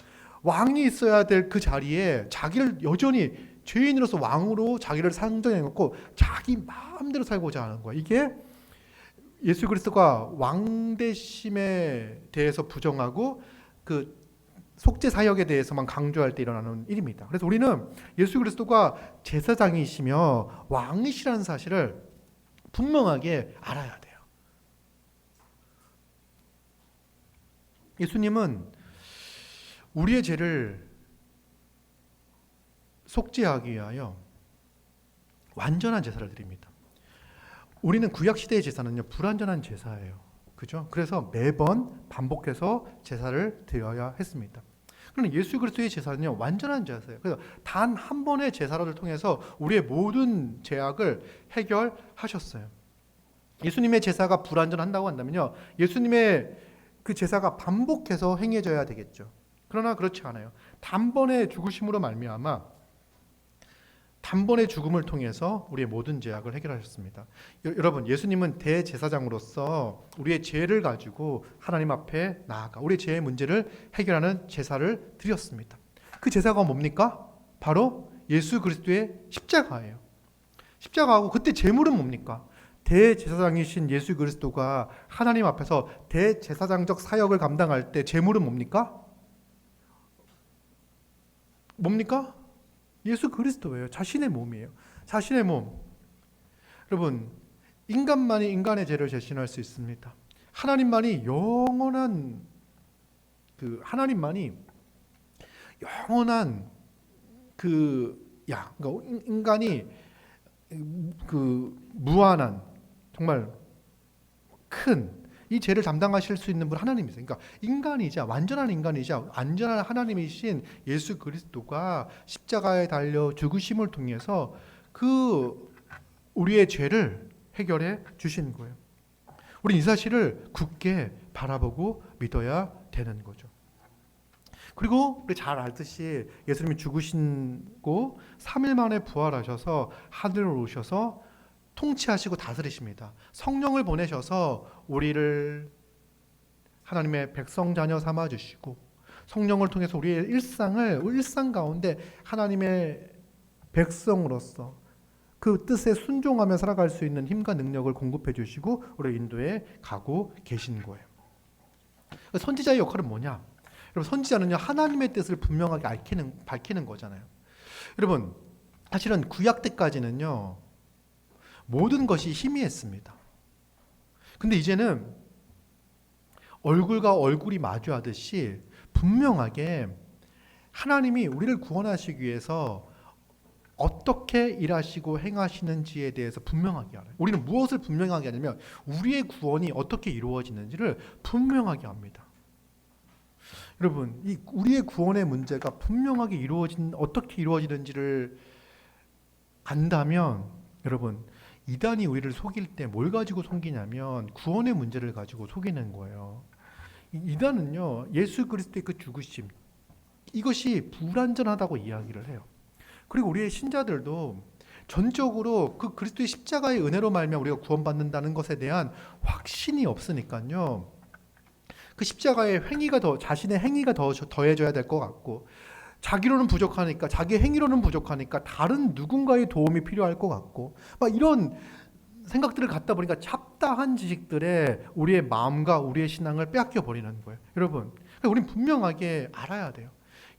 왕이 있어야 될 그 자리에 자기를 여전히 죄인으로서 왕으로 자기를 상정해놓고 자기 마음대로 살고자 하는 거예요. 이게 예수 그리스도가 왕 되심에 대해서 부정하고 그 속죄 사역에 대해서만 강조할 때 일어나는 일입니다. 그래서 우리는 예수 그리스도가 제사장이시며 왕이시라는 사실을 분명하게 알아야 돼요. 예수님은 우리의 죄를 속죄하기 위하여 완전한 제사를 드립니다. 우리는 구약시대의 제사는요 불완전한 제사예요. 그죠? 그래서 매번 반복해서 제사를 드려야 했습니다. 그런데 예수 그리스도의 제사는요 완전한 제사예요. 그래서 단 한 번의 제사를 통해서 우리의 모든 죄악을 해결하셨어요. 예수님의 제사가 불완전한다고 한다면요 예수님의 그 제사가 반복해서 행해져야 되겠죠. 그러나 그렇지 않아요. 단번의 죽으심으로 말미암아 단번의 죽음을 통해서 우리의 모든 죄악을 해결하셨습니다. 여러분, 예수님은 대제사장으로서 우리의 죄를 가지고 하나님 앞에 나아가 우리의 죄의 문제를 해결하는 제사를 드렸습니다. 그 제사가 뭡니까? 바로 예수 그리스도의 십자가예요. 십자가하고 그때 제물은 뭡니까? 대제사장이신 예수 그리스도가 하나님 앞에서 대제사장적 사역을 감당할 때 제물은 뭡니까? 예수 그리스도예요. 자신의 몸이에요. 자신의 몸. 여러분, 인간만이 인간의 죄를 제신할 수 있습니다. 하나님만이 영원한 그러니까 인간이 무한한 정말 큰 이 죄를 담당하실 수 있는 분 하나님이세요. 그러니까 인간이자 완전한 인간이자 완전한 하나님이신 예수 그리스도가 십자가에 달려 죽으심을 통해서 그 우리의 죄를 해결해 주신 거예요. 우리는 이 사실을 굳게 바라보고 믿어야 되는 거죠. 그리고 우리 잘 알듯이 예수님이 죽으시고 3일 만에 부활하셔서 하늘로 오셔서 통치하시고 다스리십니다. 성령을 보내셔서 우리를 하나님의 백성 자녀 삼아 주시고 성령을 통해서 우리의 일상 가운데 하나님의 백성으로서 그 뜻에 순종하며 살아갈 수 있는 힘과 능력을 공급해 주시고 우리를 인도해 가고 계신 거예요. 선지자의 역할은 뭐냐? 여러분, 선지자는요 하나님의 뜻을 분명하게 밝히는 거잖아요. 여러분, 사실은 구약 때까지는요 모든 것이 희미했습니다. 근데 이제는 얼굴과 얼굴이 마주하듯이 분명하게 하나님이 우리를 구원하시기 위해서 어떻게 일하시고 행하시는지에 대해서 분명하게 알아요. 우리는 무엇을 분명하게 하냐면 우리의 구원이 어떻게 이루어지는지를 분명하게 합니다. 여러분, 이 우리의 구원의 문제가 분명하게 어떻게 이루어지는지를 안다면 여러분, 이단이 우리를 속일 때 뭘 가지고 속이냐면 구원의 문제를 가지고 속이는 거예요. 이단은요 예수 그리스도의 그 죽으심 이것이 불완전하다고 이야기를 해요. 그리고 우리의 신자들도 전적으로 그 그리스도의 십자가의 은혜로 말미암아 우리가 구원받는다는 것에 대한 확신이 없으니까요. 그 십자가의 행위가 자신의 행위가 더해져야 될 것 같고, 자기로는 부족하니까, 자기 행위로는 부족하니까 다른 누군가의 도움이 필요할 것 같고, 막 이런 생각들을 갖다 보니까 잡다한 지식들에 우리의 마음과 우리의 신앙을 빼앗겨 버리는 거예요. 여러분, 우리는 분명하게 알아야 돼요.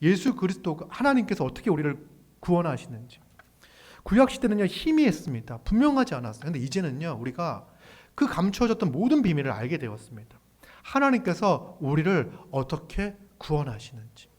예수 그리스도 하나님께서 어떻게 우리를 구원하시는지. 구약 시대는요 희미했습니다. 분명하지 않았어요. 근데 이제는요 우리가 그 감추어졌던 모든 비밀을 알게 되었습니다. 하나님께서 우리를 어떻게 구원하시는지.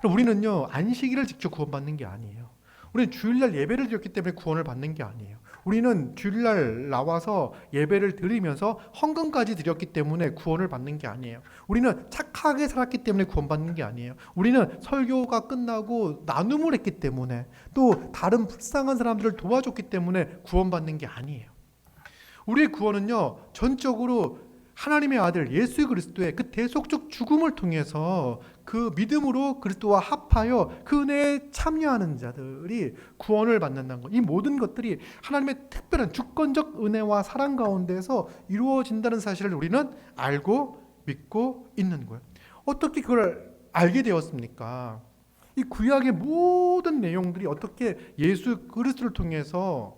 우리는요 안식일을 직접 구원받는 게 아니에요. 우리는 주일날 예배를 드렸기 때문에 구원을 받는 게 아니에요. 우리는 주일날 나와서 예배를 드리면서 헌금까지 드렸기 때문에 구원을 받는 게 아니에요. 우리는 착하게 살았기 때문에 구원받는 게 아니에요. 우리는 설교가 끝나고 나눔을 했기 때문에, 또 다른 불쌍한 사람들을 도와줬기 때문에 구원받는 게 아니에요. 우리의 구원은요 전적으로 하나님의 아들 예수 그리스도의 그 대속적 죽음을 통해서 그 믿음으로 그리스도와 합하여 그 은혜에 참여하는 자들이 구원을 받는다는 것. 이 모든 것들이 하나님의 특별한 주권적 은혜와 사랑 가운데서 이루어진다는 사실을 우리는 알고 믿고 있는 거예요. 어떻게 그걸 알게 되었습니까? 이 구약의 모든 내용들이 어떻게 예수 그리스도를 통해서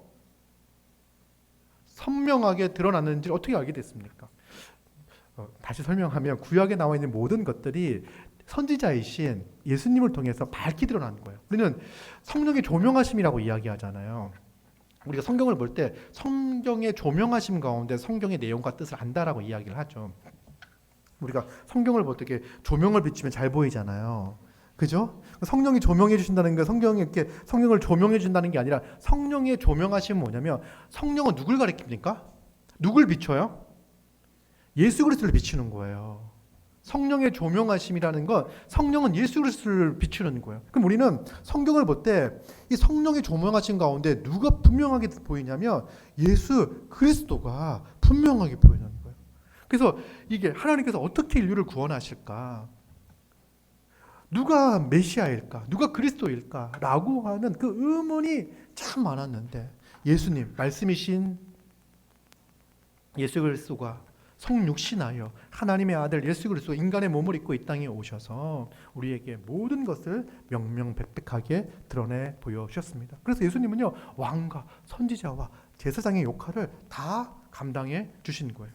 선명하게 드러났는지 어떻게 알게 됐습니까? 다시 설명하면 구약에 나와 있는 모든 것들이 선지자이신 예수님을 통해서 밝히 드러나는 거예요. 우리는 성령의 조명하심이라고 이야기하잖아요. 우리가 성경을 볼 때 성경의 조명하심 가운데 성경의 내용과 뜻을 안다라고 이야기를 하죠. 우리가 성경을 볼 때 이렇게 조명을 비추면 잘 보이잖아요. 그죠? 성령이 조명해 주신다는 게 성령을 조명해 준다는 게 아니라, 성령의 조명하심은 뭐냐면 성령은 누굴 가리킵니까? 누굴 비춰요? 예수 그리스도를 비추는 거예요. 성령의 조명하심이라는 건 성령은 예수 그리스도를 비추는 거예요. 그럼 우리는 성경을 볼 때 이 성령의 조명하심 가운데 누가 분명하게 보이냐면 예수 그리스도가 분명하게 보이는 거예요. 그래서 이게 하나님께서 어떻게 인류를 구원하실까? 누가 메시아일까? 누가 그리스도일까? 라고 하는 그 의문이 참 많았는데, 예수님, 말씀이신 예수 그리스도가 성육신하여 하나님의 아들 예수 그리스도 인간의 몸을 입고 이 땅에 오셔서 우리에게 모든 것을 명명백백하게 드러내 보여주셨습니다. 그래서 예수님은요 왕과 선지자와 제사장의 역할을 다 감당해 주신 거예요.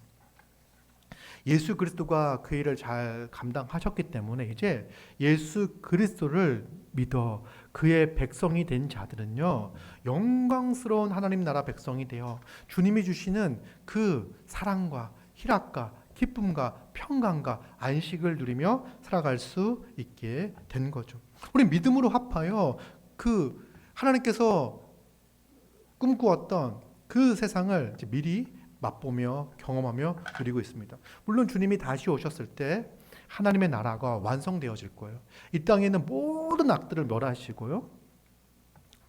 예수 그리스도가 그 일을 잘 감당하셨기 때문에 이제 예수 그리스도를 믿어 그의 백성이 된 자들은요 영광스러운 하나님 나라 백성이 되어 주님이 주시는 그 사랑과 희락과 기쁨과 평강과 안식을 누리며 살아갈 수 있게 된 거죠. 우리 믿음으로 합하여 그 하나님께서 꿈꾸었던 그 세상을 이제 미리 맛보며 경험하며 누리고 있습니다. 물론 주님이 다시 오셨을 때 하나님의 나라가 완성되어질 거예요. 이 땅에 있는 모든 악들을 멸하시고요.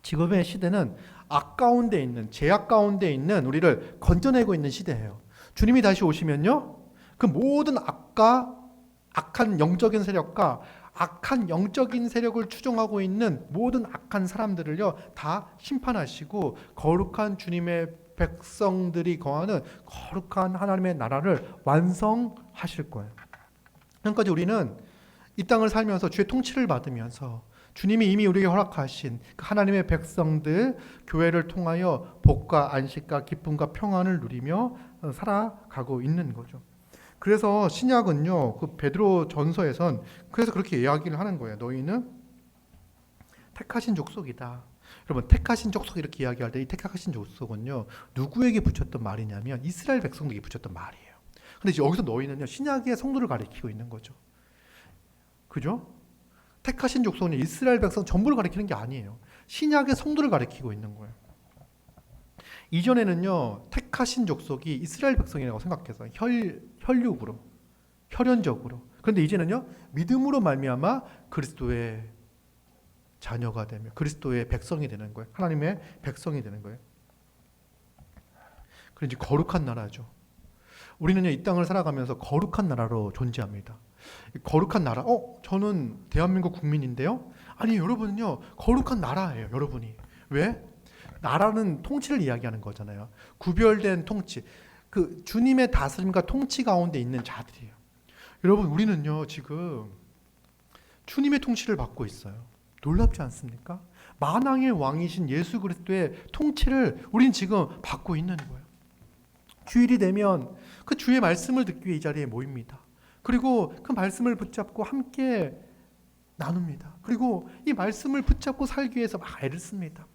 지금의 시대는 악 가운데 있는, 죄악 가운데 있는 우리를 건져내고 있는 시대예요. 주님이 다시 오시면요, 그 모든 악한 영적인 세력과 악한 영적인 세력을 추종하고 있는 모든 악한 사람들을요 다 심판하시고 거룩한 주님의 백성들이 거하는 거룩한 하나님의 나라를 완성하실 거예요. 그러니까 우리는 이 땅을 살면서 주의 통치를 받으면서 주님이 이미 우리에게 허락하신 그 하나님의 백성들, 교회를 통하여 복과 안식과 기쁨과 평안을 누리며 살아가고 있는 거죠. 그래서 신약은요, 그 베드로 전서에선 그래서 그렇게 이야기를 하는 거예요. 너희는 택하신 족속이다. 여러분, 택하신 족속 이렇게 이야기할 때 이 택하신 족속은요, 누구에게 붙였던 말이냐면 이스라엘 백성들에게 붙였던 말이에요. 근데 이제 여기서 너희는요, 신약의 성도를 가리키고 있는 거죠. 그죠? 택하신 족속은 이스라엘 백성 전부를 가리키는 게 아니에요. 신약의 성도를 가리키고 있는 거예요. 이전에는요, 택하신 족속이 이스라엘 백성이라고 생각해서 혈육으로, 혈연적으로. 그런데 이제는요, 믿음으로 말미암아 그리스도의 자녀가 되며 그리스도의 백성이 되는 거예요. 하나님의 백성이 되는 거예요. 그런지 거룩한 나라죠. 우리는요, 이 땅을 살아가면서 거룩한 나라로 존재합니다. 거룩한 나라, 저는 대한민국 국민인데요? 아니, 여러분은요, 거룩한 나라예요, 여러분이. 왜? 나라는 통치를 이야기하는 거잖아요. 구별된 통치. 그 주님의 다스림과 통치 가운데 있는 자들이에요. 여러분, 우리는요, 지금 주님의 통치를 받고 있어요. 놀랍지 않습니까? 만왕의 왕이신 예수 그리스도의 통치를 우린 지금 받고 있는 거예요. 주일이 되면 그 주의 말씀을 듣기 위해 이 자리에 모입니다. 그리고 그 말씀을 붙잡고 함께 나눕니다. 그리고 이 말씀을 붙잡고 살기 위해서 막 애를 씁니다.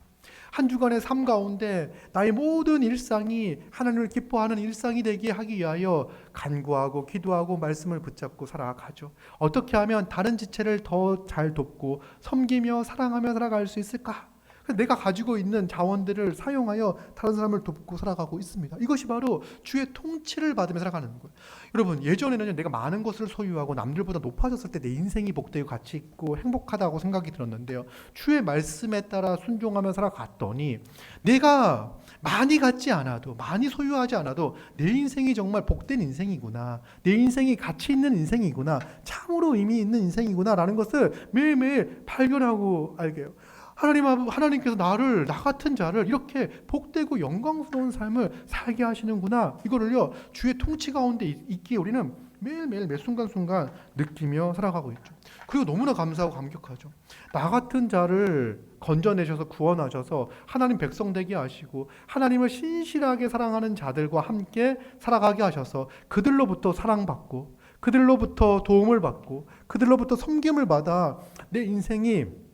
한 주간의 삶 가운데 나의 모든 일상이 하나님을 기뻐하는 일상이 되게 하기 위하여 간구하고 기도하고 말씀을 붙잡고 살아가죠. 어떻게 하면 다른 지체를 더 잘 돕고 섬기며 사랑하며 살아갈 수 있을까? 내가 가지고 있는 자원들을 사용하여 다른 사람을 돕고 살아가고 있습니다. 이것이 바로 주의 통치를 받으며 살아가는 거예요. 여러분, 예전에는 내가 많은 것을 소유하고 남들보다 높아졌을 때 내 인생이 복되고 가치 있고 행복하다고 생각이 들었는데요. 주의 말씀에 따라 순종하며 살아갔더니 내가 많이 갖지 않아도, 많이 소유하지 않아도 내 인생이 정말 복된 인생이구나, 내 인생이 가치 있는 인생이구나, 참으로 의미 있는 인생이구나 라는 것을 매일매일 발견하고 알게 해요. 하나님께서 나 같은 자를 이렇게 복되고 영광스러운 삶을 살게 하시는구나, 이거를요 주의 통치 가운데 있기에 우리는 매일매일 매 순간순간 느끼며 살아가고 있죠. 그리고 너무나 감사하고 감격하죠. 나 같은 자를 건져내셔서 구원하셔서 하나님 백성 되게 하시고 하나님을 신실하게 사랑하는 자들과 함께 살아가게 하셔서 그들로부터 사랑받고 그들로부터 도움을 받고 그들로부터 섬김을 받아 내 인생이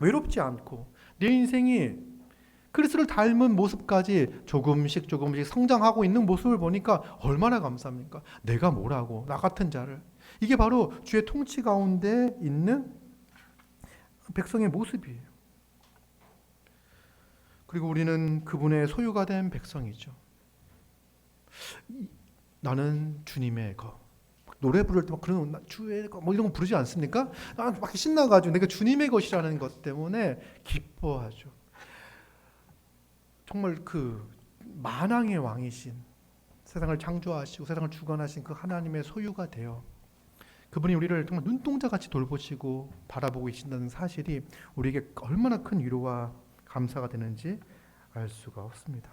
외롭지 않고 내 인생이 그리스도를 닮은 모습까지 조금씩 성장하고 있는 모습을 보니까 얼마나 감사합니까? 내가 뭐라고, 나 같은 자를. 이게 바로 주의 통치 가운데 있는 백성의 모습이에요. 그리고 우리는 그분의 소유가 된 백성이죠. 나는 주님의 것. 노래 부를 때 막 그런 주의 것 뭐 이런 거 부르지 않습니까? 막 신나가지고 내가 주님의 것이라는 것 때문에 기뻐하죠. 정말 그 만왕의 왕이신, 세상을 창조하시고 세상을 주관하신 그 하나님의 소유가 되어 그분이 우리를 정말 눈동자같이 돌보시고 바라보고 계신다는 사실이 우리에게 얼마나 큰 위로와 감사가 되는지 알 수가 없습니다.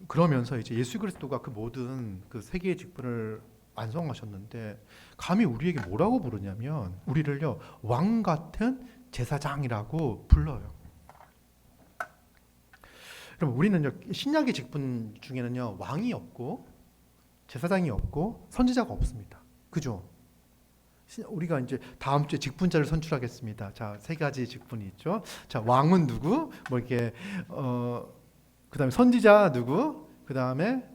그러면서 이제 예수 그리스도가 그 모든 그 세계의 직분을 완성하셨는데 감히 우리에게 뭐라고 부르냐면 우리를요 왕 같은 제사장이라고 불러요. 그럼 우리는요 신약의 직분 중에는요 왕이 없고 제사장이 없고 선지자가 없습니다. 그죠? 우리가 이제 다음 주에 직분자를 선출하겠습니다. 자, 세 가지 직분이 있죠. 자, 왕은 누구? 뭐 이렇게 그다음에 선지자 누구? 그다음에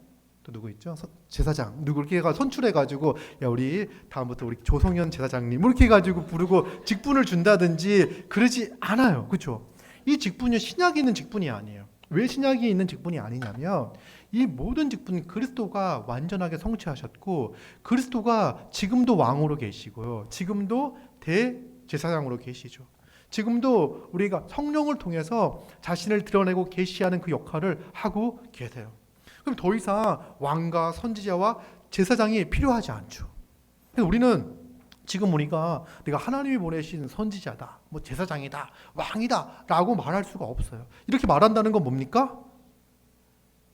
또 누구 있죠? 제사장 누구? 이렇게 해가 선출해가지고 야 우리 다음부터 우리 조성현 제사장님 이렇게 해가지고 부르고 직분을 준다든지 그러지 않아요. 그렇죠? 이 직분이 신약에 있는 직분이 아니에요. 왜 신약에 있는 직분이 아니냐면 이 모든 직분 그리스도가 완전하게 성취하셨고 그리스도가 지금도 왕으로 계시고요. 지금도 대제사장으로 계시죠. 지금도 우리가 성령을 통해서 자신을 드러내고 계시하는 그 역할을 하고 계세요. 그럼 더 이상 왕과 선지자와 제사장이 필요하지 않죠. 그래서 우리는 지금 우리가 내가 하나님이 보내신 선지자다, 뭐 제사장이다, 왕이다 라고 말할 수가 없어요. 이렇게 말한다는 건 뭡니까?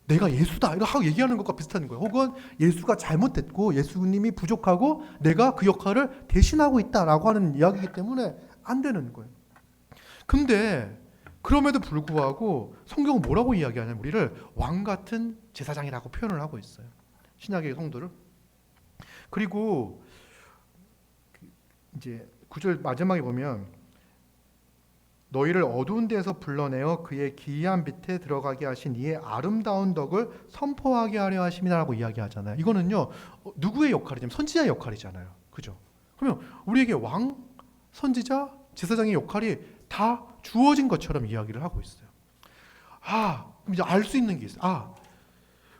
내가 예수다 이렇게 하고 얘기하는 것과 비슷한 거예요. 혹은 예수가 잘못됐고 예수님이 부족하고 내가 그 역할을 대신하고 있다라고 하는 이야기이기 때문에 안 되는 거예요. 근데 그럼에도 불구하고 성경은 뭐라고 이야기하냐면 우리를 왕 같은 제사장이라고 표현을 하고 있어요. 신약의 성도를. 그리고 이제 9절 마지막에 보면 너희를 어두운 데서 불러내어 그의 기이한 빛에 들어가게 하신 이의 아름다운 덕을 선포하게 하려 하심이라고 이야기하잖아요. 이거는요 누구의 역할이냐면 선지자의 역할이잖아요. 그죠? 그러면 우리에게 왕, 선지자, 제사장의 역할이 다 주어진 것처럼 이야기를 하고 있어요. 이제 알 수 있는 게 있어요.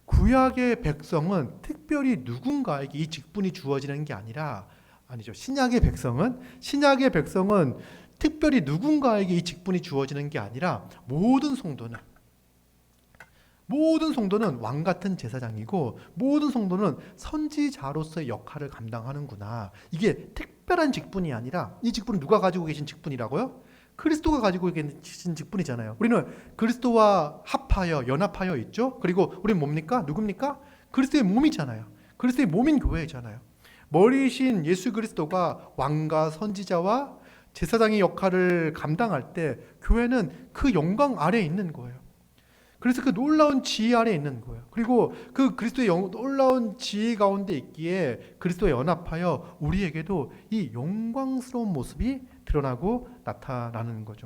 구약의 백성은 특별히 누군가에게 이 직분이 주어지는 게 아니죠. 신약의 백성은 특별히 누군가에게 이 직분이 주어지는 게 아니라 모든 성도는 왕 같은 제사장이고 모든 성도는 선지자로서의 역할을 감당하는구나. 이게 특별한 직분이 아니라 이 직분은 누가 가지고 계신 직분이라고요? 그리스도가 가지고 계신 직분이잖아요. 우리는 그리스도와 합하여 연합하여 있죠. 그리고 우리는 뭡니까? 누굽니까? 그리스도의 몸이잖아요. 그리스도의 몸인 교회잖아요. 머리이신 예수 그리스도가 왕과 선지자와 제사장의 역할을 감당할 때 교회는 그 영광 아래에 있는 거예요. 그래서 그 놀라운 지혜 아래에 있는 거예요. 그리고 그 그리스도의 놀라운 지혜 가운데 있기에 그리스도에 연합하여 우리에게도 이 영광스러운 모습이 드러나고 나타나는 거죠.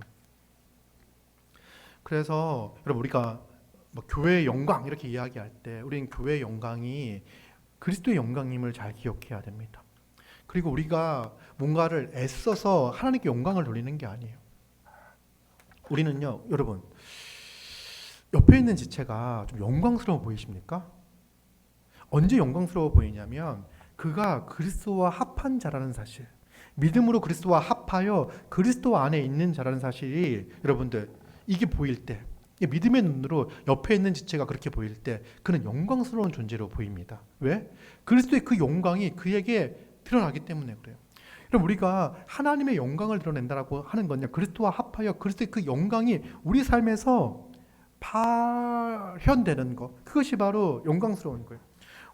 그래서 여러분 우리가 뭐 교회의 영광 이렇게 이야기할 때 우리는 교회의 영광이 그리스도의 영광임을 잘 기억해야 됩니다. 그리고 우리가 뭔가를 애써서 하나님께 영광을 돌리는 게 아니에요. 우리는요, 여러분 옆에 있는 지체가 좀 영광스러워 보이십니까? 언제 영광스러워 보이냐면 그가 그리스도와 합한 자라는 사실, 믿음으로 그리스도와 합하여 그리스도 안에 있는 자라는 사실이 여러분들 이게 보일 때, 믿음의 눈으로 옆에 있는 지체가 그렇게 보일 때 그는 영광스러운 존재로 보입니다. 왜? 그리스도의 그 영광이 그에게 드러나기 때문에 그래요. 그럼 우리가 하나님의 영광을 드러낸다라고 하는 건요, 그리스도와 합하여 그리스도의 그 영광이 우리 삶에서 발현되는 것, 그것이 바로 영광스러운 거예요.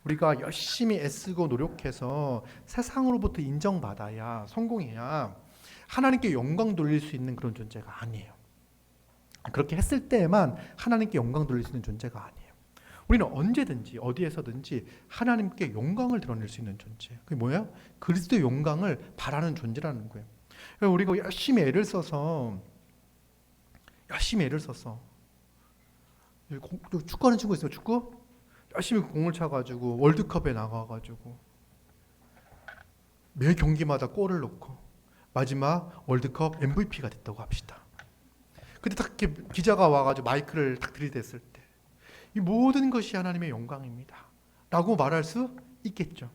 우리가 열심히 애쓰고 노력해서 세상으로부터 인정받아야, 성공해야 하나님께 영광 돌릴 수 있는 그런 존재가 아니에요. 그렇게 했을 때에만 하나님께 영광 돌릴 수 있는 존재가 아니에요. 우리는 언제든지 어디에서든지 하나님께 영광을 드러낼 수 있는 존재. 그게 뭐예요? 그리스도의 영광을 바라는 존재라는 거예요. 우리가 열심히 애를 써서 축구하는 친구 있어요. 축구? 열심히 공을 차가지고 월드컵에 나가가지고 매 경기마다 골을 넣고 마지막 월드컵 MVP가 됐다고 합시다. 그때 딱 기자가 와가지고 마이크를 딱 들이댔을 때 이 모든 것이 하나님의 영광입니다 라고 말할 수 있겠죠.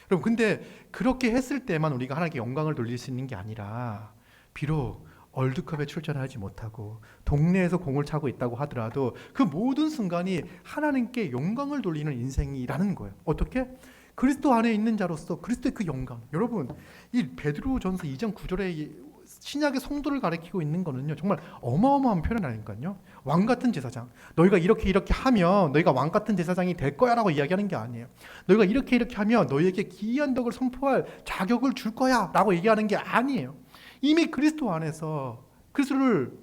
여러분 근데 그렇게 했을 때만 우리가 하나님께 영광을 돌릴 수 있는 게 아니라, 비록 월드컵에 출전하지 못하고 동네에서 공을 차고 있다고 하더라도 그 모든 순간이 하나님께 영광을 돌리는 인생이라는 거예요. 어떻게? 그리스도 안에 있는 자로서 그리스도의 그 영광. 여러분 이 베드로전서 2장 9절에 신약의 성도를 가리키고 있는 거는요, 정말 어마어마한 표현 아닐까요? 왕 같은 제사장. 너희가 이렇게 하면 너희가 왕 같은 제사장이 될 거야 라고 이야기하는 게 아니에요. 너희가 이렇게 하면 너희에게 기이한 덕을 선포할 자격을 줄 거야 라고 얘기하는 게 아니에요. 이미 그리스도 안에서 그리스도를,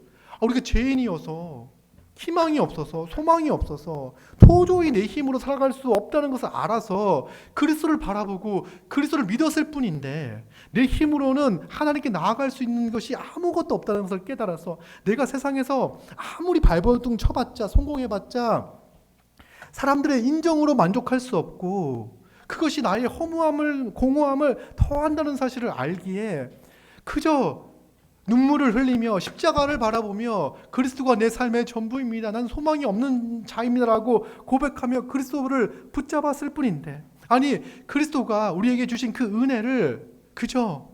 우리가 죄인이어서 희망이 없어서 소망이 없어서 도저히 내 힘으로 살아갈 수 없다는 것을 알아서 그리스도를 바라보고 그리스도를 믿었을 뿐인데, 내 힘으로는 하나님께 나아갈 수 있는 것이 아무것도 없다는 것을 깨달아서 내가 세상에서 아무리 발버둥 쳐봤자 성공해봤자 사람들의 인정으로 만족할 수 없고 그것이 나의 허무함을 공허함을 더한다는 사실을 알기에 그저 눈물을 흘리며 십자가를 바라보며 그리스도가 내 삶의 전부입니다, 난 소망이 없는 자입니다라고 고백하며 그리스도를 붙잡았을 뿐인데, 아니 그리스도가 우리에게 주신 그 은혜를 그저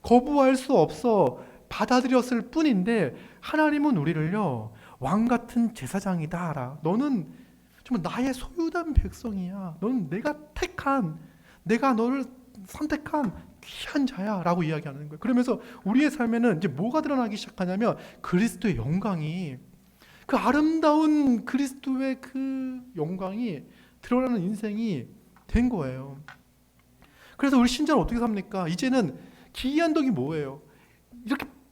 거부할 수 없어 받아들였을 뿐인데, 하나님은 우리를요 왕같은 제사장이다 알아. 너는 정말 나의 소유된 백성이야. 너는 내가 너를 선택한 귀한 자야 라고 이야기하는 거예요. 그러면서 우리의 삶에는 이제 뭐가 드러나기 시작하냐면 그리스도의 영광이, 그 아름다운 그리스도의 그 영광이 드러나는 인생이 된 거예요. 그래서 우리 신자는 어떻게 삽니까? 이제는 기이한 덕이 뭐예요?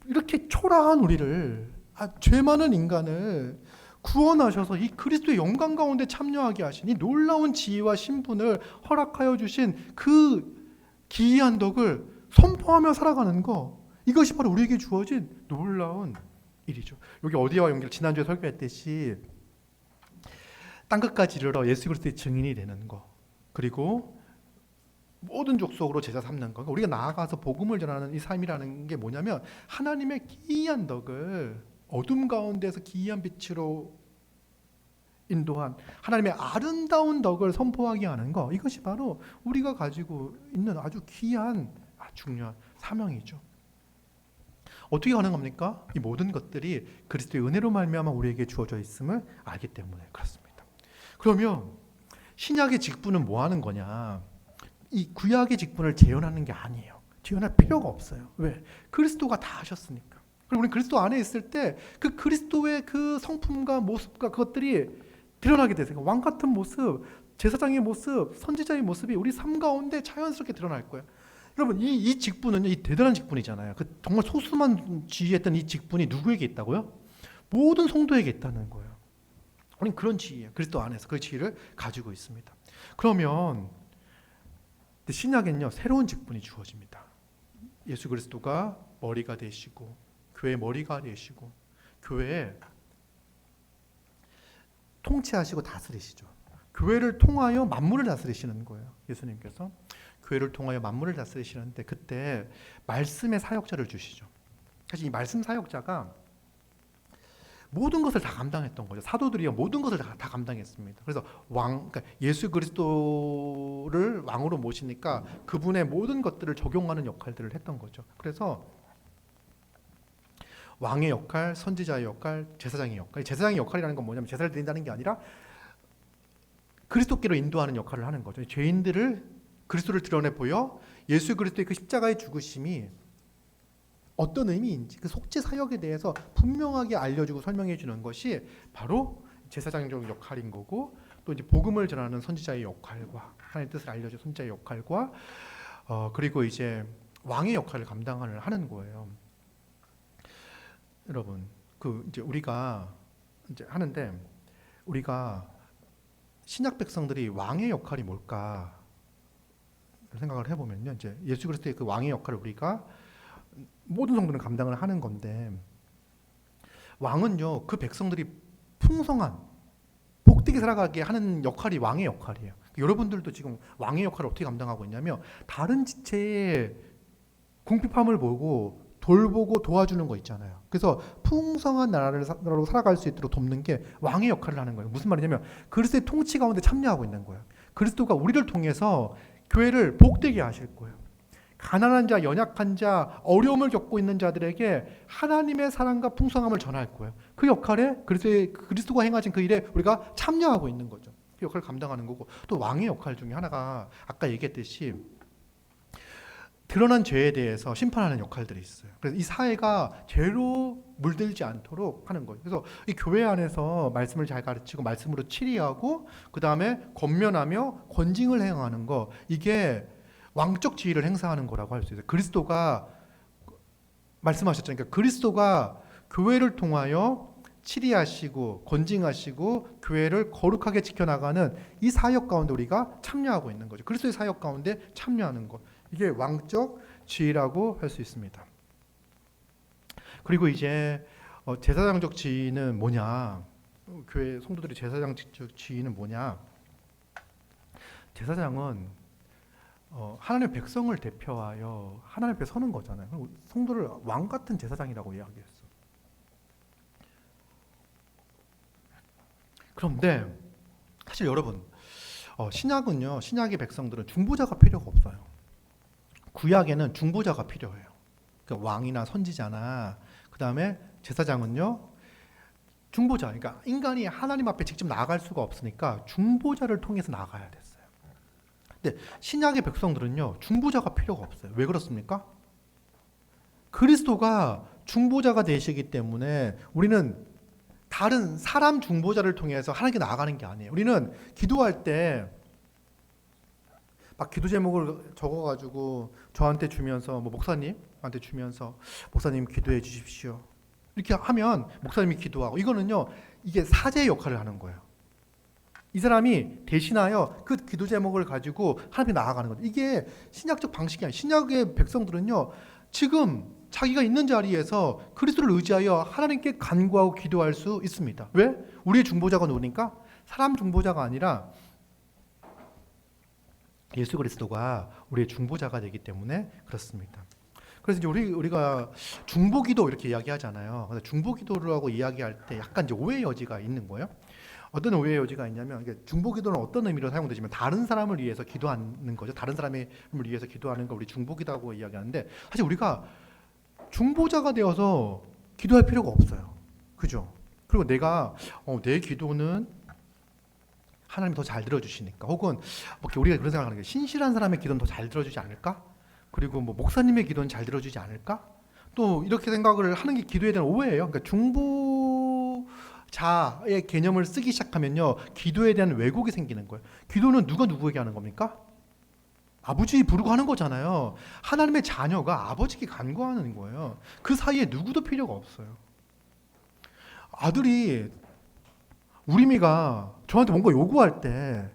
이렇게 초라한 우리를, 죄 많은 인간을 구원하셔서 이 그리스도의 영광 가운데 참여하게 하신 이 놀라운 지혜와 신분을 허락하여 주신 그 기이한 덕을 선포하며 살아가는 거, 이것이 바로 우리에게 주어진 놀라운 일이죠. 여기 어디와 연결, 지난주에 설교했듯이 땅끝까지 이르러 예수 그리스도의 증인이 되는 거, 그리고 모든 족속으로 제자 삼는 거, 우리가 나아가서 복음을 전하는 이 삶이라는 게 뭐냐면 하나님의 기이한 덕을 어둠 가운데서 기이한 빛으로 인도한 하나님의 아름다운 덕을 선포하게 하는 거, 이것이 바로 우리가 가지고 있는 아주 귀한 중요한 사명이죠. 어떻게 가능합니까? 이 모든 것들이 그리스도의 은혜로 말미암아 우리에게 주어져 있음을 알기 때문에 그렇습니다. 그러면 신약의 직분은 뭐 하는 거냐? 이 구약의 직분을 재현하는 게 아니에요. 재현할 필요가 없어요. 왜? 그리스도가 다 하셨으니까. 그리고 우리 그리스도 안에 있을 때 그 그리스도의 그 성품과 모습과 그것들이 드러나게 되세요. 왕 같은 모습, 제사장의 모습, 선지자의 모습이 우리 삶 가운데 자연스럽게 드러날 거예요. 여러분 이 직분은 이 대단한 직분이잖아요. 그 정말 소수만 지휘했던 이 직분이 누구에게 있다고요? 모든 성도에게 있다는 거예요. 우리는 그런 지위예요. 그리스도 안에서 그 지위를 가지고 있습니다. 그러면 신약에는요 새로운 직분이 주어집니다. 예수 그리스도가 머리가 되시고 교회 머리가 되시고 교회에 통치하시고 다스리시죠. 교회를 통하여 만물을 다스리시는 거예요. 예수님께서 교회를 통하여 만물을 다스리시는데 그때 말씀의 사역자를 주시죠. 사실 이 말씀 사역자가 모든 것을 다 감당했던 거죠. 사도들이 모든 것을 다 감당했습니다. 그래서 그러니까 예수 그리스도를 왕으로 모시니까 그분의 모든 것들을 적용하는 역할들을 했던 거죠. 그래서 왕의 역할, 선지자의 역할, 제사장의 역할. 제사장의 역할이라는 건 뭐냐면 제사를 드린다는 게 아니라 그리스도께로 인도하는 역할을 하는 거죠. 죄인들을 그리스도를 드러내 보여 예수 그리스도의 그 십자가의 죽으심이 어떤 의미인지 그 속죄 사역에 대해서 분명하게 알려주고 설명해 주는 것이 바로 제사장적 역할인 거고, 또 이제 복음을 전하는 선지자의 역할과 하나님의 뜻을 알려주는 선지자의 역할과 그리고 이제 왕의 역할을 감당하는 거예요. 여러분 그 이제 우리가 이제 하는데 우리가 신약 백성들이 왕의 역할이 뭘까 생각을 해보면요, 이제 예수 그리스도의 그 왕의 역할을 우리가 모든 성도는 감당을 하는 건데, 왕은요 그 백성들이 풍성한 복되게 살아가게 하는 역할이 왕의 역할이에요. 여러분들도 지금 왕의 역할을 어떻게 감당하고 있냐면 다른 지체의 궁핍함을 보고 돌보고 도와주는 거 있잖아요. 그래서 풍성한 나라로 살아갈 수 있도록 돕는 게 왕의 역할을 하는 거예요. 무슨 말이냐면 그리스도의 통치 가운데 참여하고 있는 거예요. 그리스도가 우리를 통해서 교회를 복되게 하실 거예요. 가난한 자, 연약한 자, 어려움을 겪고 있는 자들에게 하나님의 사랑과 풍성함을 전할 거예요. 그 역할에 그리스도가 행하신 그 일에 우리가 참여하고 있는 거죠. 그 역할을 감당하는 거고, 또 왕의 역할 중에 하나가 아까 얘기했듯이 드러난 죄에 대해서 심판하는 역할들이 있어요. 그래서 이 사회가 죄로 물들지 않도록 하는 거예요. 그래서 이 교회 안에서 말씀을 잘 가르치고 말씀으로 치리하고 그 다음에 권면하며 권징을 행하는 거, 이게 왕적 지위를 행사하는 거라고 할 수 있어요. 그리스도가 말씀하셨죠. 그러니까 그리스도가 교회를 통하여 치리하시고 권징하시고 교회를 거룩하게 지켜나가는 이 사역 가운데 우리가 참여하고 있는 거죠. 그리스도의 사역 가운데 참여하는 것, 이게 왕적 지위라고 할 수 있습니다. 그리고 이제 제사장적 지위는 뭐냐, 교회 성도들이 제사장적 지위는 뭐냐, 제사장은 하나님의 백성을 대표하여 하나님 앞에 서는 거잖아요. 성도를 왕 같은 제사장이라고 이야기했어. 그런데 사실 여러분 신약은요, 신약의 백성들은 중보자가 필요가 없어요. 구약에는 중보자가 필요해요. 그러니까 왕이나 선지자나 그 다음에 제사장은요 중보자, 그러니까 인간이 하나님 앞에 직접 나아갈 수가 없으니까 중보자를 통해서 나아가야 됐어요. 근데 신약의 백성들은요 중보자가 필요가 없어요. 왜 그렇습니까? 그리스도가 중보자가 되시기 때문에 우리는 다른 사람 중보자를 통해서 하나님께 나아가는 게 아니에요. 우리는 기도할 때 막 기도 제목을 적어가지고 저한테 주면서 목사님한테 주면서 목사님 기도해 주십시오 이렇게 하면 목사님이 기도하고, 이거는요 이게 사제의 역할을 하는 거예요. 이 사람이 대신하여 그 기도 제목을 가지고 하나님께 나아가는 거죠. 이게 신약적 방식이 아니에요. 신약의 백성들은요 지금 자기가 있는 자리에서 그리스도를 의지하여 하나님께 간구하고 기도할 수 있습니다. 왜? 우리의 중보자가 누구니까? 사람 중보자가 아니라 예수 그리스도가 우리의 중보자가 되기 때문에 그렇습니다. 그래서 이제 우리가 중보기도 이렇게 이야기하잖아요. 그래서 중보기도라고 이야기할 때 약간 이제 오해의 여지가 있는 거예요. 어떤 오해의 여지가 있냐면, 중보기도는 어떤 의미로 사용되지만 다른 사람을 위해서 기도하는 거죠. 다른 사람을 위해서 기도하는 걸 우리 중보기도라고 이야기하는데, 사실 우리가 중보자가 되어서 기도할 필요가 없어요. 그죠? 그리고 내가 내 기도는 하나님이 더 잘 들어주시니까, 혹은 우리가 그런 생각하는 게 신실한 사람의 기도는 더 잘 들어주지 않을까? 그리고 목사님의 기도는 잘 들어주지 않을까? 또 이렇게 생각을 하는 게 기도에 대한 오해예요. 그러니까 중보자의 개념을 쓰기 시작하면요, 기도에 대한 왜곡이 생기는 거예요. 기도는 누가 누구에게 하는 겁니까? 아버지 부르고 하는 거잖아요. 하나님의 자녀가 아버지께 간구하는 거예요. 그 사이에 누구도 필요가 없어요. 아들이 우리미가 저한테 뭔가 요구할 때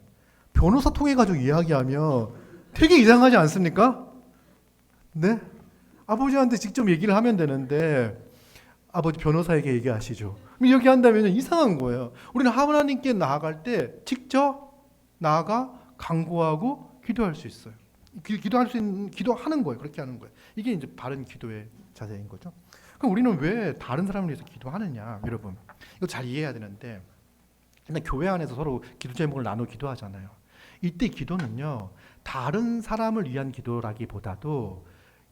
변호사 통해 가지고 이야기하면 되게 이상하지 않습니까? 네? 아버지한테 직접 얘기를 하면 되는데 아버지 변호사에게 얘기하시죠. 이렇게 한다면 이상한 거예요. 우리는 하나님께 나아갈 때 직접 나아가 간구하고 기도할 수 있어요. 기도할 수 있는 기도하는 거예요. 그렇게 하는 거예요. 이게 이제 바른 기도의 자세인 거죠. 그럼 우리는 왜 다른 사람을 위해서 기도하느냐, 여러분? 이거 잘 이해해야 되는데, 근데 교회 안에서 서로 기도 제목을 나누어 기도하잖아요. 이때 기도는요, 다른 사람을 위한 기도라기보다도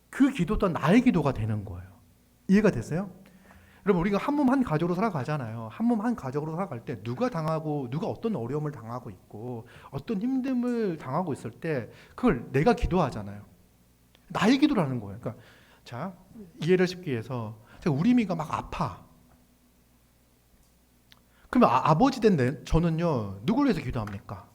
그 기도 또한 나의 기도가 되는 거예요. 이해가 되세요? 여러분, 우리가 한 몸 한 가족으로 살아가잖아요. 한 몸 한 가족으로 살아갈 때 누가 어떤 어려움을 당하고 있고 어떤 힘듦을 당하고 있을 때 그걸 내가 기도하잖아요. 나의 기도라는 거예요. 그러니까 자, 이해를 쉽게 해서 우리미가 막 아파. 그러면 아버지 된 저는요, 누굴 위해서 기도합니까?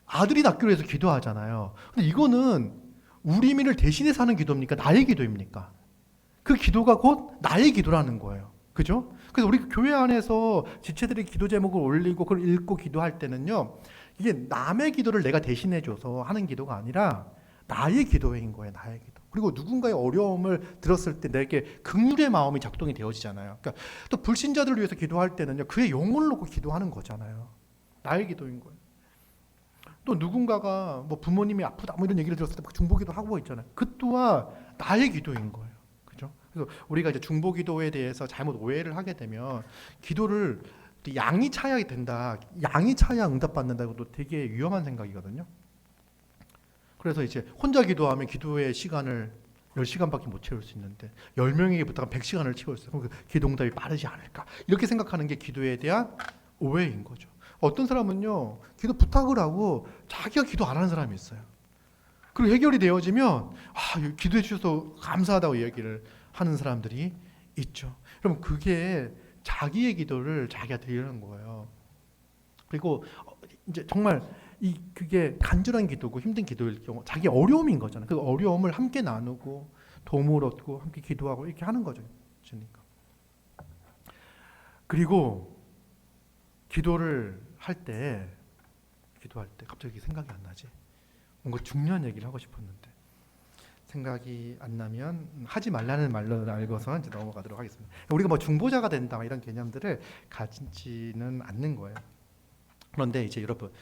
아들이 낫기로 해서 기도하잖아요. 근데 이거는 우리미를 대신해서 하는 기도입니까? 나의 기도입니까? 그 기도가 곧 나의 기도라는 거예요. 그죠? 그래서 우리 교회 안에서 지체들이 기도 제목을 올리고 그걸 읽고 기도할 때는요, 이게 남의 기도를 내가 대신해줘서 하는 기도가 아니라 나의 기도인 거예요. 나의 기도. 그리고 누군가의 어려움을 들었을 때 내게 긍휼의 마음이 작동이 되어지잖아요. 그러니까 또 불신자들을 위해서 기도할 때는요, 그의 영혼을 놓고 기도하는 거잖아요. 나의 기도인 거예요. 또 누군가가 뭐 부모님이 아프다 뭐 이런 얘기를 들었을 때 막 중보기도 하고 있잖아요. 그 또한 나의 기도인 거예요. 그죠? 그래서 우리가 이제 중보기도에 대해서 잘못 오해를 하게 되면 기도를 양이 차야 된다, 양이 차야 응답받는다고도 되게 위험한 생각이거든요. 그래서 이제 혼자 기도하면 기도의 시간을 10시간밖에 못 채울 수 있는데 10명에게 부탁하면 100시간을 채울 수 있어요. 그럼 기도 응답이 빠르지 않을까? 이렇게 생각하는 게 기도에 대한 오해인 거죠. 어떤 사람은요, 기도 부탁을 하고 자기가 기도 안 하는 사람이 있어요. 그리고 해결이 되어지면 기도해 주셔서 감사하다고 이야기를 하는 사람들이 있죠. 그럼 그게 자기의 기도를 자기가 드리는 거예요. 그리고 이제 정말 그게 간절한 기도고 힘든 기도일 경우 자기 어려움인 거잖아요. 그 어려움을 함께 나누고 도움을 얻고 함께 기도하고 이렇게 하는 거죠. 그러니까. 그리고 기도할 때 갑자기 생각이 안 나지. 뭔가 중요한 얘기를 하고 싶었는데 생각이 안 나면 하지 말라는 말로 알고서 이제 넘어가도록 하겠습니다. 우리가 뭐 중보자가 된다 이런 개념들을 가지지는 않는 거예요. 그런데 이제 여러분,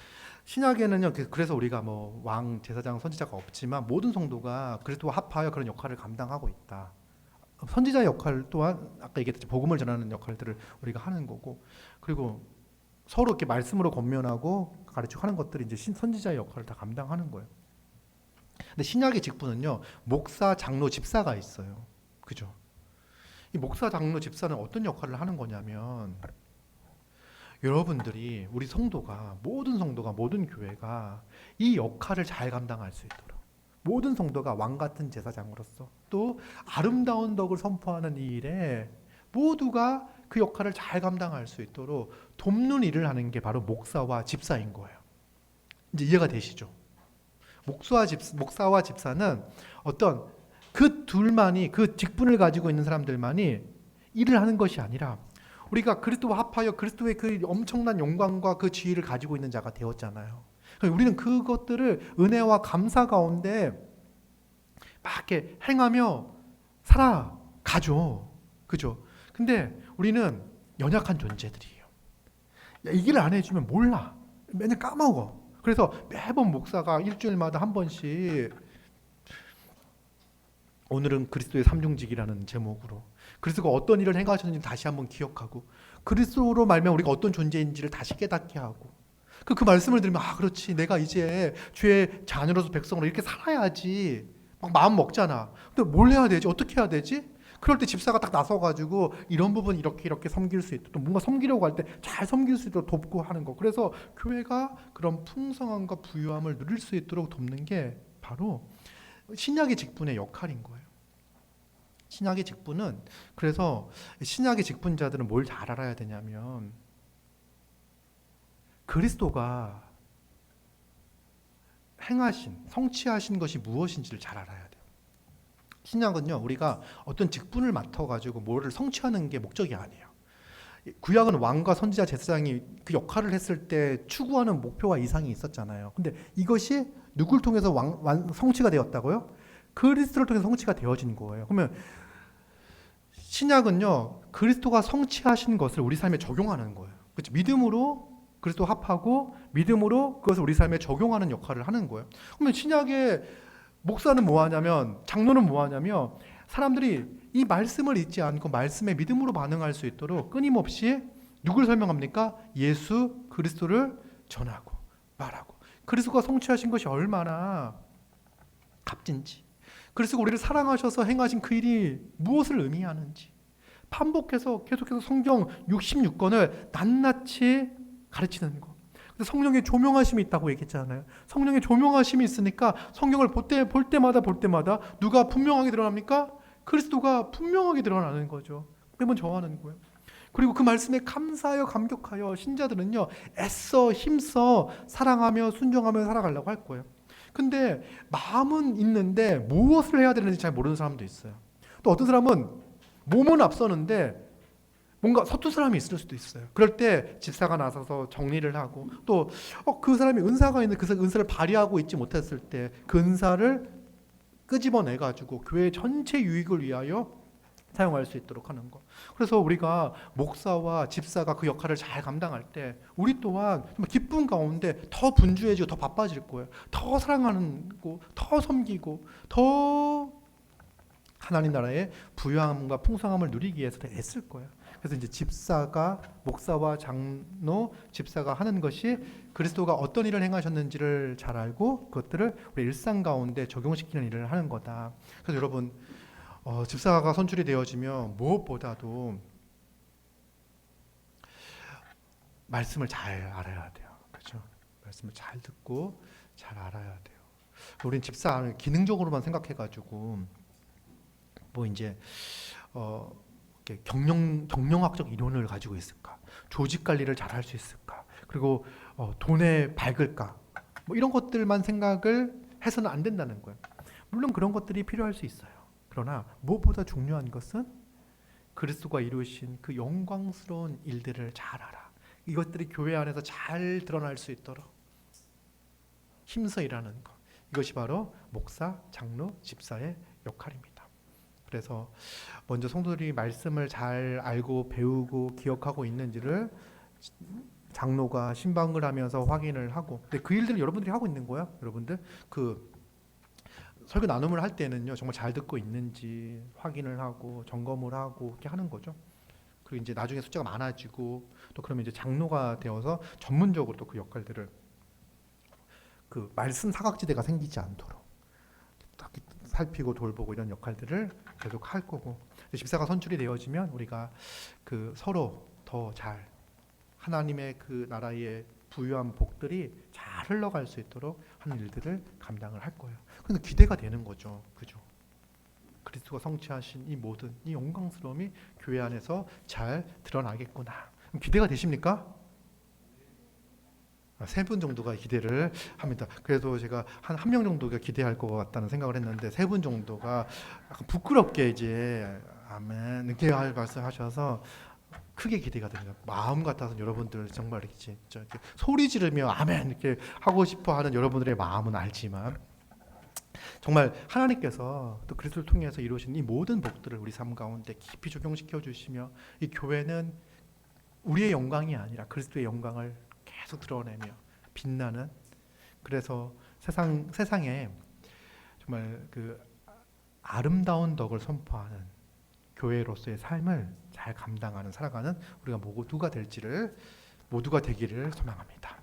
신약에는요, 그래서 우리가 뭐 왕, 제사장, 선지자가 없지만 모든 성도가 그리스도와 합하여 그런 역할을 감당하고 있다. 선지자의 역할 또한 아까 얘기했듯이 복음을 전하는 역할들을 우리가 하는 거고, 그리고 서로 이렇게 말씀으로 권면하고 가르치고 하는 것들이 이제 선지자의 역할을 다 감당하는 거예요. 근데 신약의 직분은요, 목사, 장로, 집사가 있어요. 그죠? 이 목사, 장로, 집사는 어떤 역할을 하는 거냐면, 여러분들이 우리 성도가 모든 교회가 이 역할을 잘 감당할 수 있도록 모든 성도가 왕 같은 제사장으로서 또 아름다운 덕을 선포하는 이 일에 모두가 그 역할을 잘 감당할 수 있도록 돕는 일을 하는 게 바로 목사와 집사인 거예요. 이제 이해가 되시죠? 목사와 집사는 어떤 그 둘만이 그 직분을 가지고 있는 사람들만이 일을 하는 것이 아니라 우리가 그리스도와 합하여 그리스도의 그 엄청난 영광과 그 지위를 가지고 있는 자가 되었잖아요. 우리는 그것들을 은혜와 감사 가운데 막 이렇게 행하며 살아가죠. 그죠? 근데 우리는 연약한 존재들이에요. 이 일을 안 해주면 몰라. 맨날 까먹어. 그래서 매번 목사가 일주일마다 한 번씩 오늘은 그리스도의 삼중직이라는 제목으로 그리스도가 어떤 일을 행하셨는지 다시 한번 기억하고 그리스도로 말미암아 우리가 어떤 존재인지를 다시 깨닫게 하고 그 말씀을 들으면 그렇지, 내가 이제 주의 자녀로서 백성으로 이렇게 살아야지 막 마음 먹잖아. 근데 뭘 해야 되지? 어떻게 해야 되지? 그럴 때 집사가 딱 나서가지고 이런 부분 이렇게 섬길 수 있도록 또 뭔가 섬기려고 할 때 잘 섬길 수 있도록 돕고 하는 거. 그래서 교회가 그런 풍성함과 부유함을 누릴 수 있도록 돕는 게 바로 신약의 직분의 역할인 거예요. 신약의 직분은, 그래서 신약의 직분자들은 뭘 잘 알아야 되냐면 그리스도가 행하신, 성취하신 것이 무엇인지를 잘 알아야 돼요. 신약은요, 우리가 어떤 직분을 맡아가지고 뭐를 성취하는 게 목적이 아니에요. 구약은 왕과 선지자 제사장이 그 역할을 했을 때 추구하는 목표와 이상이 있었잖아요. 근데 이것이 누굴 통해서 성취가 되었다고요? 그리스도를 통해서 성취가 되어진 거예요. 그러면 신약은요, 그리스도가 성취하신 것을 우리 삶에 적용하는 거예요. 그렇죠? 믿음으로 그리스도 합하고 믿음으로 그것을 우리 삶에 적용하는 역할을 하는 거예요. 그러면 신약의 목사는 뭐 하냐면, 장로는 뭐 하냐면, 사람들이 이 말씀을 잊지 않고 말씀에 믿음으로 반응할 수 있도록 끊임없이 누굴 설명합니까? 예수 그리스도를 전하고 말하고, 그리스도가 성취하신 것이 얼마나 값진지, 그리스도가 우리를 사랑하셔서 행하신 그 일이 무엇을 의미하는지 반복해서 계속해서 성경 66권을 낱낱이 가르치는 것. 성령의 조명하심이 있다고 얘기했잖아요. 성령의 조명하심이 있으니까 성경을 볼 때마다 누가 분명하게 드러납니까? 그리스도가 분명하게 드러나는 거죠. 매번 정하는 거예요. 그리고 그 말씀에 감사하여 감격하여 신자들은요, 애써 힘써 사랑하며 순종하며 살아가려고 할 거예요. 근데 마음은 있는데 무엇을 해야 되는지 잘 모르는 사람도 있어요. 또 어떤 사람은 몸은 앞서는데 뭔가 서툰 사람이 있을 수도 있어요. 그럴 때 집사가 나서서 정리를 하고, 또 그 사람이 은사가 있는 그 은사를 발휘하고 있지 못했을 때 그 은사를 끄집어내가지고 교회 전체 유익을 위하여 사용할 수 있도록 하는 것. 그래서 우리가 목사와 집사가 그 역할을 잘 감당할 때 우리 또한 기쁨 가운데 더 분주해지고 더 바빠질 거예요. 더 사랑하고 더 섬기고 더 하나님 나라의 부유함과 풍성함을 누리기 위해서 더 애쓸 거예요. 그래서 이제 집사가, 목사와 장로, 집사가 하는 것이 그리스도가 어떤 일을 행하셨는지를 잘 알고 그것들을 우리 일상 가운데 적용시키는 일을 하는 거다. 그래서 여러분, 집사가 선출이 되어지면 무엇보다도 말씀을 잘 알아야 돼요. 그렇죠? 말씀을 잘 듣고 잘 알아야 돼요. 우린 집사를 기능적으로만 생각해가지고 뭐 이제 경영학적 이론을 가지고 있을까? 조직 관리를 잘 할 수 있을까? 그리고 돈에 밝을까? 뭐 이런 것들만 생각을 해서는 안 된다는 거예요. 물론 그런 것들이 필요할 수 있어요. 그러나 무엇보다 중요한 것은 그리스도가 이루신 그 영광스러운 일들을 잘 알아. 이것들이 교회 안에서 잘 드러날 수 있도록 힘써 일하는 것. 이것이 바로 목사, 장로, 집사의 역할입니다. 그래서 먼저 성도들이 말씀을 잘 알고 배우고 기억하고 있는지를 장로가 신방을 하면서 확인을 하고, 근데 그 일들을 여러분들이 하고 있는 거야. 여러분들 그 설교 나눔을 할 때는요, 정말 잘 듣고 있는지 확인을 하고 점검을 하고 이렇게 하는 거죠. 그리고 이제 나중에 숫자가 많아지고 또 그러면 이제 장로가 되어서 전문적으로 또 그 역할들을, 그 말씀 사각지대가 생기지 않도록 살피고 돌보고 이런 역할들을 계속 할 거고, 집사가 선출이 되어지면 우리가 그 서로 더 잘 하나님의 그 나라의 부유한 복들이 잘 흘러갈 수 있도록 하는 일들을 감당을 할 거예요. 그래서 기대가 되는 거죠. 그죠? 그리스도가 성취하신 이 모든 이 영광스러움이 교회 안에서 잘 드러나겠구나. 기대가 되십니까? 3분 정도가 기대를 합니다. 그래도 제가 한 명 정도가 기대할 것 같다는 생각을 했는데 3분 정도가 약간 부끄럽게 이제 아멘 이렇게 말씀하셔서 크게 기대가 됩니다. 마음 같아서 여러분들 정말 이렇게 소리 지르며 아멘 이렇게 하고 싶어 하는 여러분들의 마음은 알지만, 정말 하나님께서 또 그리스도를 통해서 이루신 이 모든 복들을 우리 삶 가운데 깊이 적용시켜 주시며, 이 교회는 우리의 영광이 아니라 그리스도의 영광을 계속 드러내며 빛나는, 그래서 세상에 정말 그 아름다운 덕을 선포하는 교회로서의 삶을 잘 감당하는 살아가는 우리가 모두가 되기를 소망합니다.